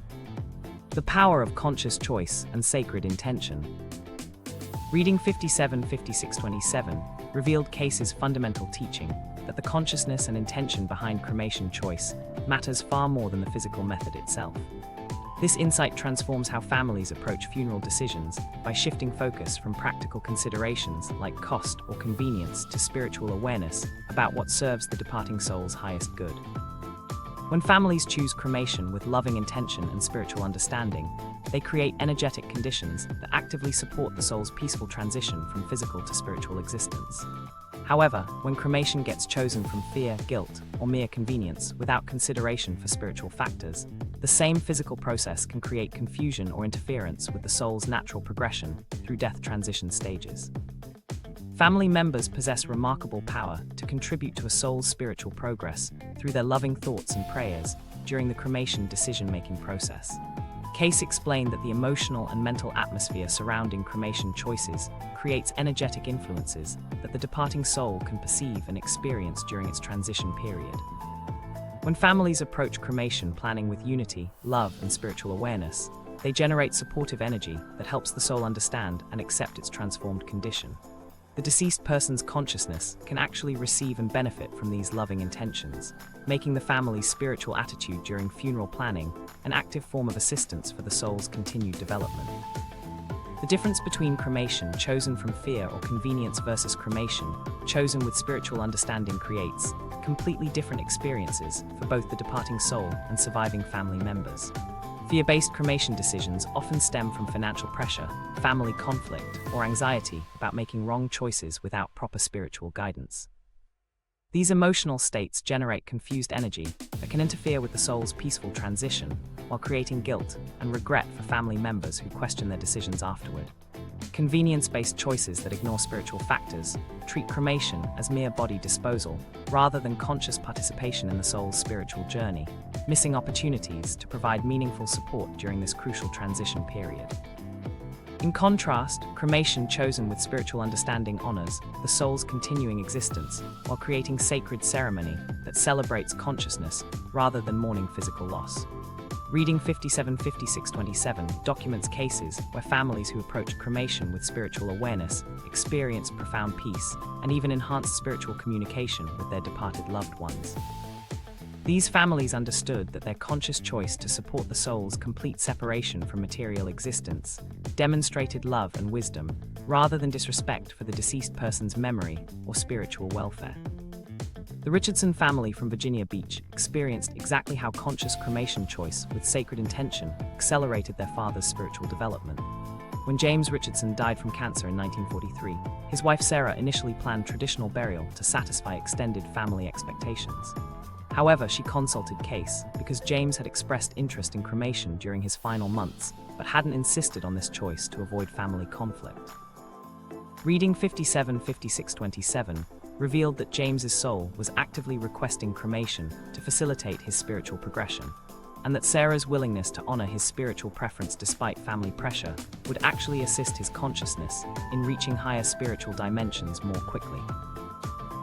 The power of conscious choice and sacred intention. Reading 57-56-27 revealed Cayce's fundamental teaching that the consciousness and intention behind cremation choice matters far more than the physical method itself. This insight transforms how families approach funeral decisions by shifting focus from practical considerations like cost or convenience to spiritual awareness about what serves the departing soul's highest good. When families choose cremation with loving intention and spiritual understanding, they create energetic conditions that actively support the soul's peaceful transition from physical to spiritual existence. However, when cremation gets chosen from fear, guilt, or mere convenience without consideration for spiritual factors, the same physical process can create confusion or interference with the soul's natural progression through death transition stages. Family members possess remarkable power to contribute to a soul's spiritual progress through their loving thoughts and prayers during the cremation decision-making process. Cayce explained that the emotional and mental atmosphere surrounding cremation choices creates energetic influences that the departing soul can perceive and experience during its transition period. When families approach cremation planning with unity, love, and spiritual awareness, they generate supportive energy that helps the soul understand and accept its transformed condition. The deceased person's consciousness can actually receive and benefit from these loving intentions, making the family's spiritual attitude during funeral planning an active form of assistance for the soul's continued development. The difference between cremation chosen from fear or convenience versus cremation chosen with spiritual understanding creates completely different experiences for both the departing soul and surviving family members. Fear-based cremation decisions often stem from financial pressure, family conflict, or anxiety about making wrong choices without proper spiritual guidance. These emotional states generate confused energy that can interfere with the soul's peaceful transition, while creating guilt and regret for family members who question their decisions afterward. Convenience-based choices that ignore spiritual factors treat cremation as mere body disposal rather than conscious participation in the soul's spiritual journey, missing opportunities to provide meaningful support during this crucial transition period. In contrast, cremation chosen with spiritual understanding honors the soul's continuing existence while creating sacred ceremony that celebrates consciousness rather than mourning physical loss. Reading 575627 documents cases where families who approach cremation with spiritual awareness experience profound peace and even enhanced spiritual communication with their departed loved ones. These families understood that their conscious choice to support the soul's complete separation from material existence demonstrated love and wisdom rather than disrespect for the deceased person's memory or spiritual welfare. The Richardson family from Virginia Beach experienced exactly how conscious cremation choice with sacred intention accelerated their father's spiritual development. When James Richardson died from cancer in 1943, his wife Sarah initially planned traditional burial to satisfy extended family expectations. However, she consulted Cayce because James had expressed interest in cremation during his final months, but hadn't insisted on this choice to avoid family conflict. Reading 575627 revealed that James's soul was actively requesting cremation to facilitate his spiritual progression, and that Sarah's willingness to honor his spiritual preference despite family pressure would actually assist his consciousness in reaching higher spiritual dimensions more quickly.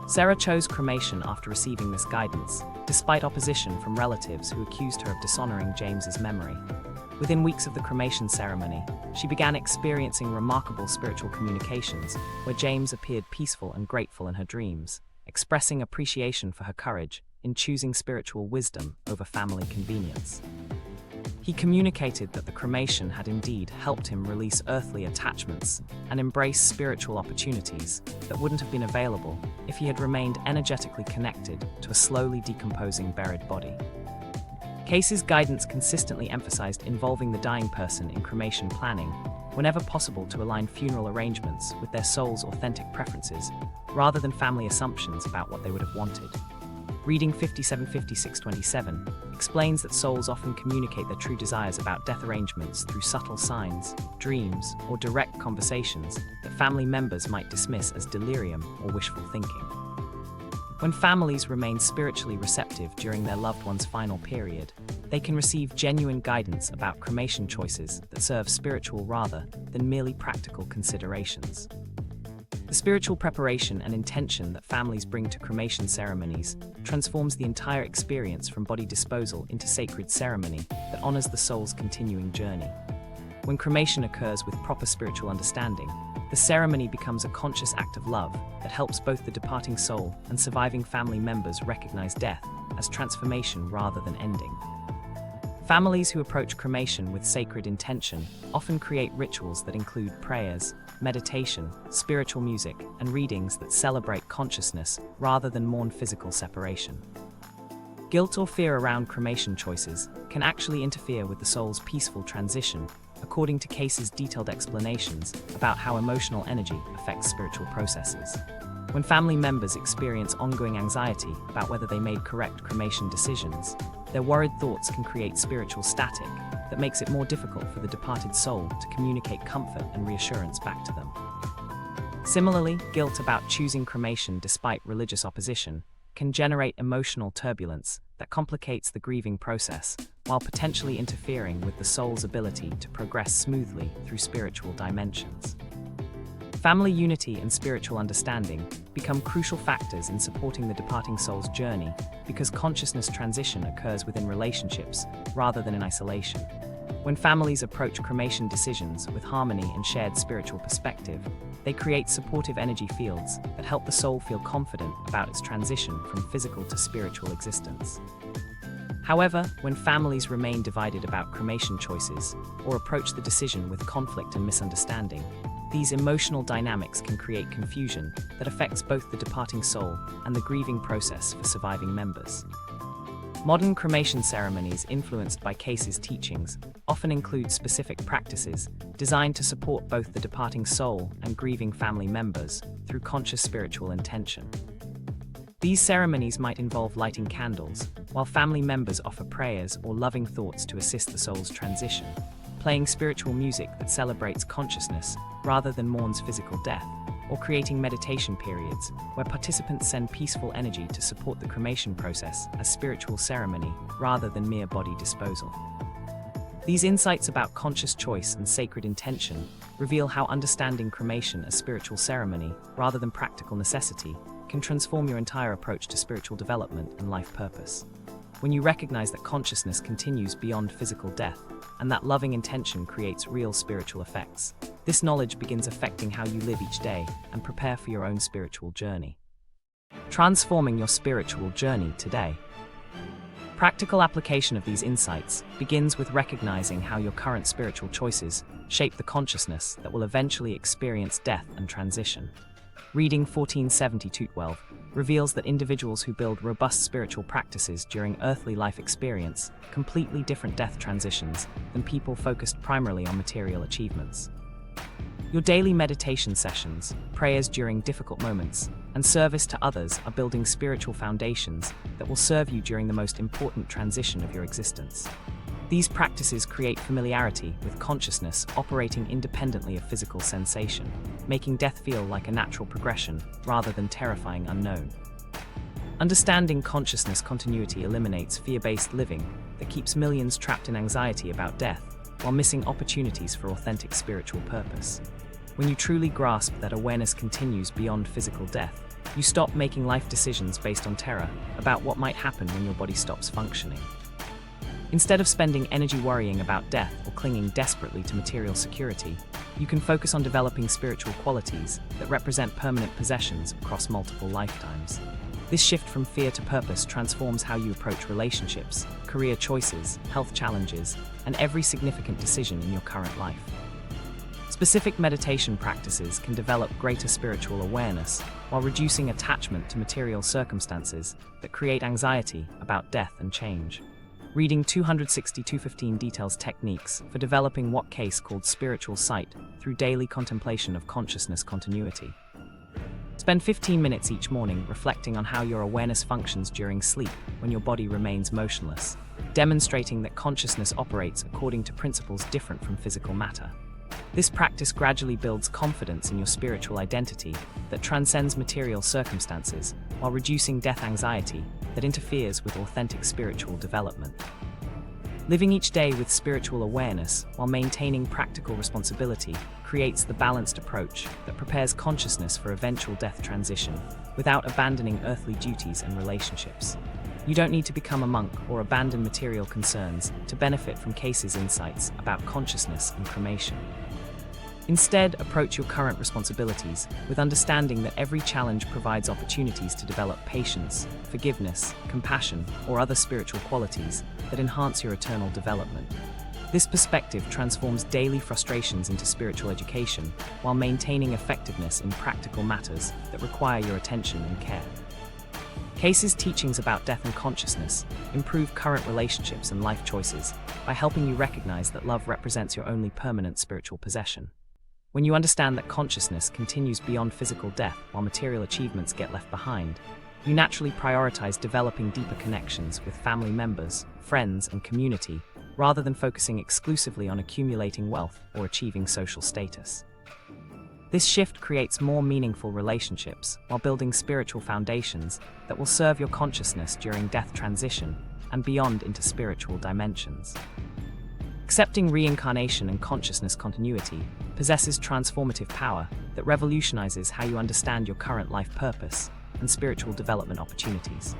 Sarah chose cremation after receiving this guidance, despite opposition from relatives who accused her of dishonoring James's memory. Within weeks of the cremation ceremony, she began experiencing remarkable spiritual communications, where James appeared peaceful and grateful in her dreams, expressing appreciation for her courage in choosing spiritual wisdom over family convenience. He communicated that the cremation had indeed helped him release earthly attachments and embrace spiritual opportunities that wouldn't have been available if he had remained energetically connected to a slowly decomposing buried body. Cayce's guidance consistently emphasized involving the dying person in cremation planning whenever possible to align funeral arrangements with their soul's authentic preferences, rather than family assumptions about what they would have wanted. Reading 575627 explains that souls often communicate their true desires about death arrangements through subtle signs, dreams, or direct conversations that family members might dismiss as delirium or wishful thinking. When families remain spiritually receptive during their loved one's final period, they can receive genuine guidance about cremation choices that serve spiritual rather than merely practical considerations. The spiritual preparation and intention that families bring to cremation ceremonies transforms the entire experience from body disposal into sacred ceremony that honors the soul's continuing journey. When cremation occurs with proper spiritual understanding, the ceremony becomes a conscious act of love that helps both the departing soul and surviving family members recognize death as transformation rather than ending. Families who approach cremation with sacred intention often create rituals that include prayers, meditation, spiritual music, and readings that celebrate consciousness rather than mourn physical separation. Guilt or fear around cremation choices can actually interfere with the soul's peaceful transition, according to Cayce's detailed explanations about how emotional energy affects spiritual processes. When family members experience ongoing anxiety about whether they made correct cremation decisions, their worried thoughts can create spiritual static that makes it more difficult for the departed soul to communicate comfort and reassurance back to them. Similarly, guilt about choosing cremation despite religious opposition can generate emotional turbulence that complicates the grieving process while potentially interfering with the soul's ability to progress smoothly through spiritual dimensions. Family unity and spiritual understanding become crucial factors in supporting the departing soul's journey because consciousness transition occurs within relationships rather than in isolation. When families approach cremation decisions with harmony and shared spiritual perspective, they create supportive energy fields that help the soul feel confident about its transition from physical to spiritual existence. However, when families remain divided about cremation choices or approach the decision with conflict and misunderstanding, these emotional dynamics can create confusion that affects both the departing soul and the grieving process for surviving members. Modern cremation ceremonies influenced by Cayce's teachings often include specific practices designed to support both the departing soul and grieving family members through conscious spiritual intention. These ceremonies might involve lighting candles, while family members offer prayers or loving thoughts to assist the soul's transition, playing spiritual music that celebrates consciousness rather than mourns physical death, or creating meditation periods where participants send peaceful energy to support the cremation process as spiritual ceremony rather than mere body disposal. These insights about conscious choice and sacred intention reveal how understanding cremation as spiritual ceremony rather than practical necessity can transform your entire approach to spiritual development and life purpose. When you recognize that consciousness continues beyond physical death, and that loving intention creates real spiritual effects, this knowledge begins affecting how you live each day and prepare for your own spiritual journey. Transforming your spiritual journey today. Practical application of these insights begins with recognizing how your current spiritual choices shape the consciousness that will eventually experience death and transition. Reading 1472-12 reveals that individuals who build robust spiritual practices during earthly life experience completely different death transitions than people focused primarily on material achievements. Your daily meditation sessions, prayers during difficult moments, and service to others are building spiritual foundations that will serve you during the most important transition of your existence. These practices create familiarity with consciousness operating independently of physical sensation, making death feel like a natural progression rather than terrifying unknown. Understanding consciousness continuity eliminates fear-based living that keeps millions trapped in anxiety about death while missing opportunities for authentic spiritual purpose. When you truly grasp that awareness continues beyond physical death, you stop making life decisions based on terror about what might happen when your body stops functioning. Instead of spending energy worrying about death or clinging desperately to material security, you can focus on developing spiritual qualities that represent permanent possessions across multiple lifetimes. This shift from fear to purpose transforms how you approach relationships, career choices, health challenges, and every significant decision in your current life. Specific meditation practices can develop greater spiritual awareness while reducing attachment to material circumstances that create anxiety about death and change. Reading 260-215 details techniques for developing what Cayce called spiritual sight through daily contemplation of consciousness continuity. Spend 15 minutes each morning reflecting on how your awareness functions during sleep when your body remains motionless, demonstrating that consciousness operates according to principles different from physical matter. This practice gradually builds confidence in your spiritual identity that transcends material circumstances while reducing death anxiety that interferes with authentic spiritual development. Living each day with spiritual awareness while maintaining practical responsibility creates the balanced approach that prepares consciousness for eventual death transition without abandoning earthly duties and relationships. You don't need to become a monk or abandon material concerns to benefit from Cayce's insights about consciousness and cremation. Instead, approach your current responsibilities with understanding that every challenge provides opportunities to develop patience, forgiveness, compassion, or other spiritual qualities that enhance your eternal development. This perspective transforms daily frustrations into spiritual education while maintaining effectiveness in practical matters that require your attention and care. Cayce's teachings about death and consciousness improve current relationships and life choices by helping you recognize that love represents your only permanent spiritual possession. When you understand that consciousness continues beyond physical death while material achievements get left behind, you naturally prioritize developing deeper connections with family members, friends, and community, rather than focusing exclusively on accumulating wealth or achieving social status. This shift creates more meaningful relationships while building spiritual foundations that will serve your consciousness during death transition and beyond into spiritual dimensions. Accepting reincarnation and consciousness continuity possesses transformative power that revolutionizes how you understand your current life purpose and spiritual development opportunities.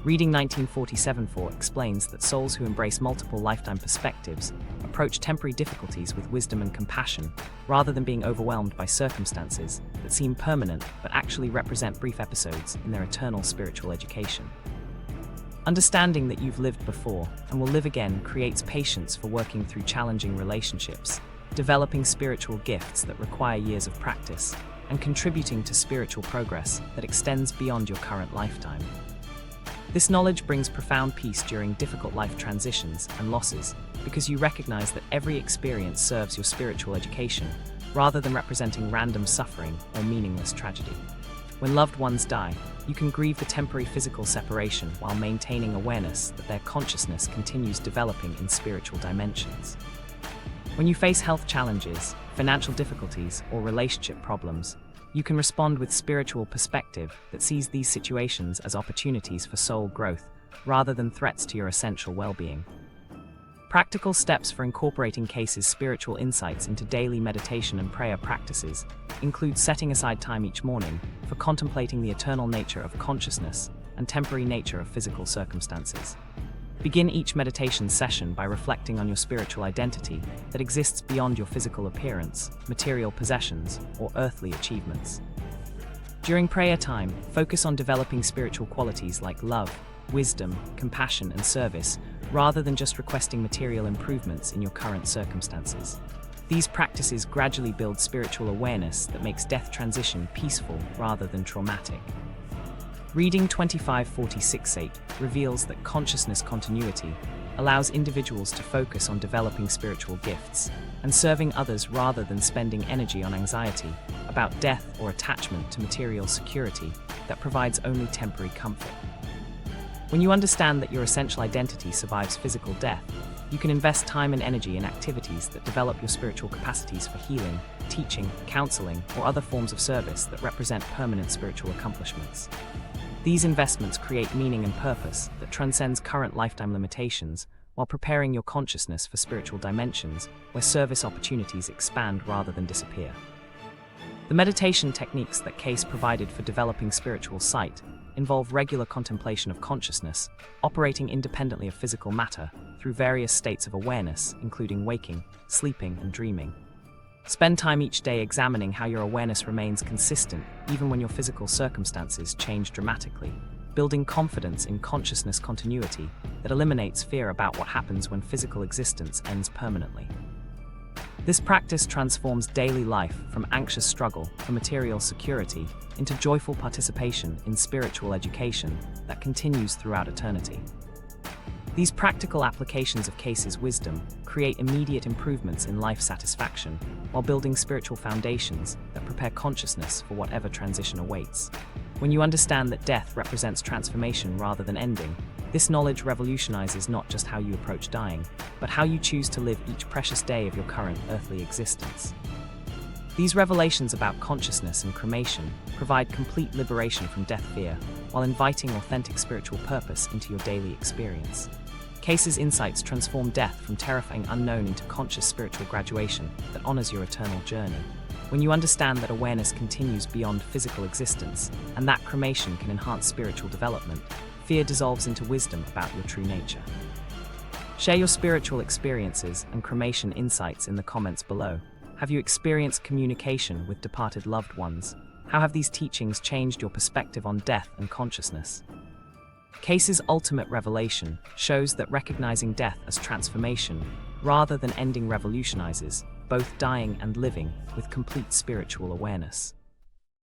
Reading 1947 explains that souls who embrace multiple lifetime perspectives approach temporary difficulties with wisdom and compassion, rather than being overwhelmed by circumstances that seem permanent but actually represent brief episodes in their eternal spiritual education. Understanding that you've lived before and will live again creates patience for working through challenging relationships, developing spiritual gifts that require years of practice, and contributing to spiritual progress that extends beyond your current lifetime. This knowledge brings profound peace during difficult life transitions and losses because you recognize that every experience serves your spiritual education rather than representing random suffering or meaningless tragedy. When loved ones die, you can grieve the temporary physical separation while maintaining awareness that their consciousness continues developing in spiritual dimensions. When you face health challenges, financial difficulties, or relationship problems, you can respond with spiritual perspective that sees these situations as opportunities for soul growth rather than threats to your essential well-being. Practical steps for incorporating Cayce's spiritual insights into daily meditation and prayer practices include setting aside time each morning for contemplating the eternal nature of consciousness and temporary nature of physical circumstances. Begin each meditation session by reflecting on your spiritual identity that exists beyond your physical appearance, material possessions, or earthly achievements. During prayer time, focus on developing spiritual qualities like love, wisdom, compassion, and service, rather than just requesting material improvements in your current circumstances. These practices gradually build spiritual awareness that makes death transition peaceful rather than traumatic. Reading 2546 reveals that consciousness continuity allows individuals to focus on developing spiritual gifts and serving others rather than spending energy on anxiety about death or attachment to material security that provides only temporary comfort. When you understand that your essential identity survives physical death, you can invest time and energy in activities that develop your spiritual capacities for healing, teaching, counseling, or other forms of service that represent permanent spiritual accomplishments. These investments create meaning and purpose that transcends current lifetime limitations while preparing your consciousness for spiritual dimensions where service opportunities expand rather than disappear. The meditation techniques that Cayce provided for developing spiritual sight involve regular contemplation of consciousness, operating independently of physical matter through various states of awareness, including waking, sleeping, and dreaming. Spend time each day examining how your awareness remains consistent even when your physical circumstances change dramatically, building confidence in consciousness continuity that eliminates fear about what happens when physical existence ends permanently. This practice transforms daily life from anxious struggle for material security into joyful participation in spiritual education that continues throughout eternity. These practical applications of Cayce's wisdom create immediate improvements in life satisfaction while building spiritual foundations that prepare consciousness for whatever transition awaits. When you understand that death represents transformation rather than ending, this knowledge revolutionizes not just how you approach dying, but how you choose to live each precious day of your current earthly existence. These revelations about consciousness and cremation provide complete liberation from death fear, while inviting authentic spiritual purpose into your daily experience. Cayce's insights transform death from terrifying unknown into conscious spiritual graduation that honors your eternal journey. When you understand that awareness continues beyond physical existence, and that cremation can enhance spiritual development, fear dissolves into wisdom about your true nature. Share your spiritual experiences and cremation insights in the comments below, Have you experienced communication with departed loved ones? How have these teachings changed your perspective on death and consciousness? Cayce's ultimate revelation shows that recognizing death as transformation, rather than ending, revolutionizes both dying and living with complete spiritual awareness.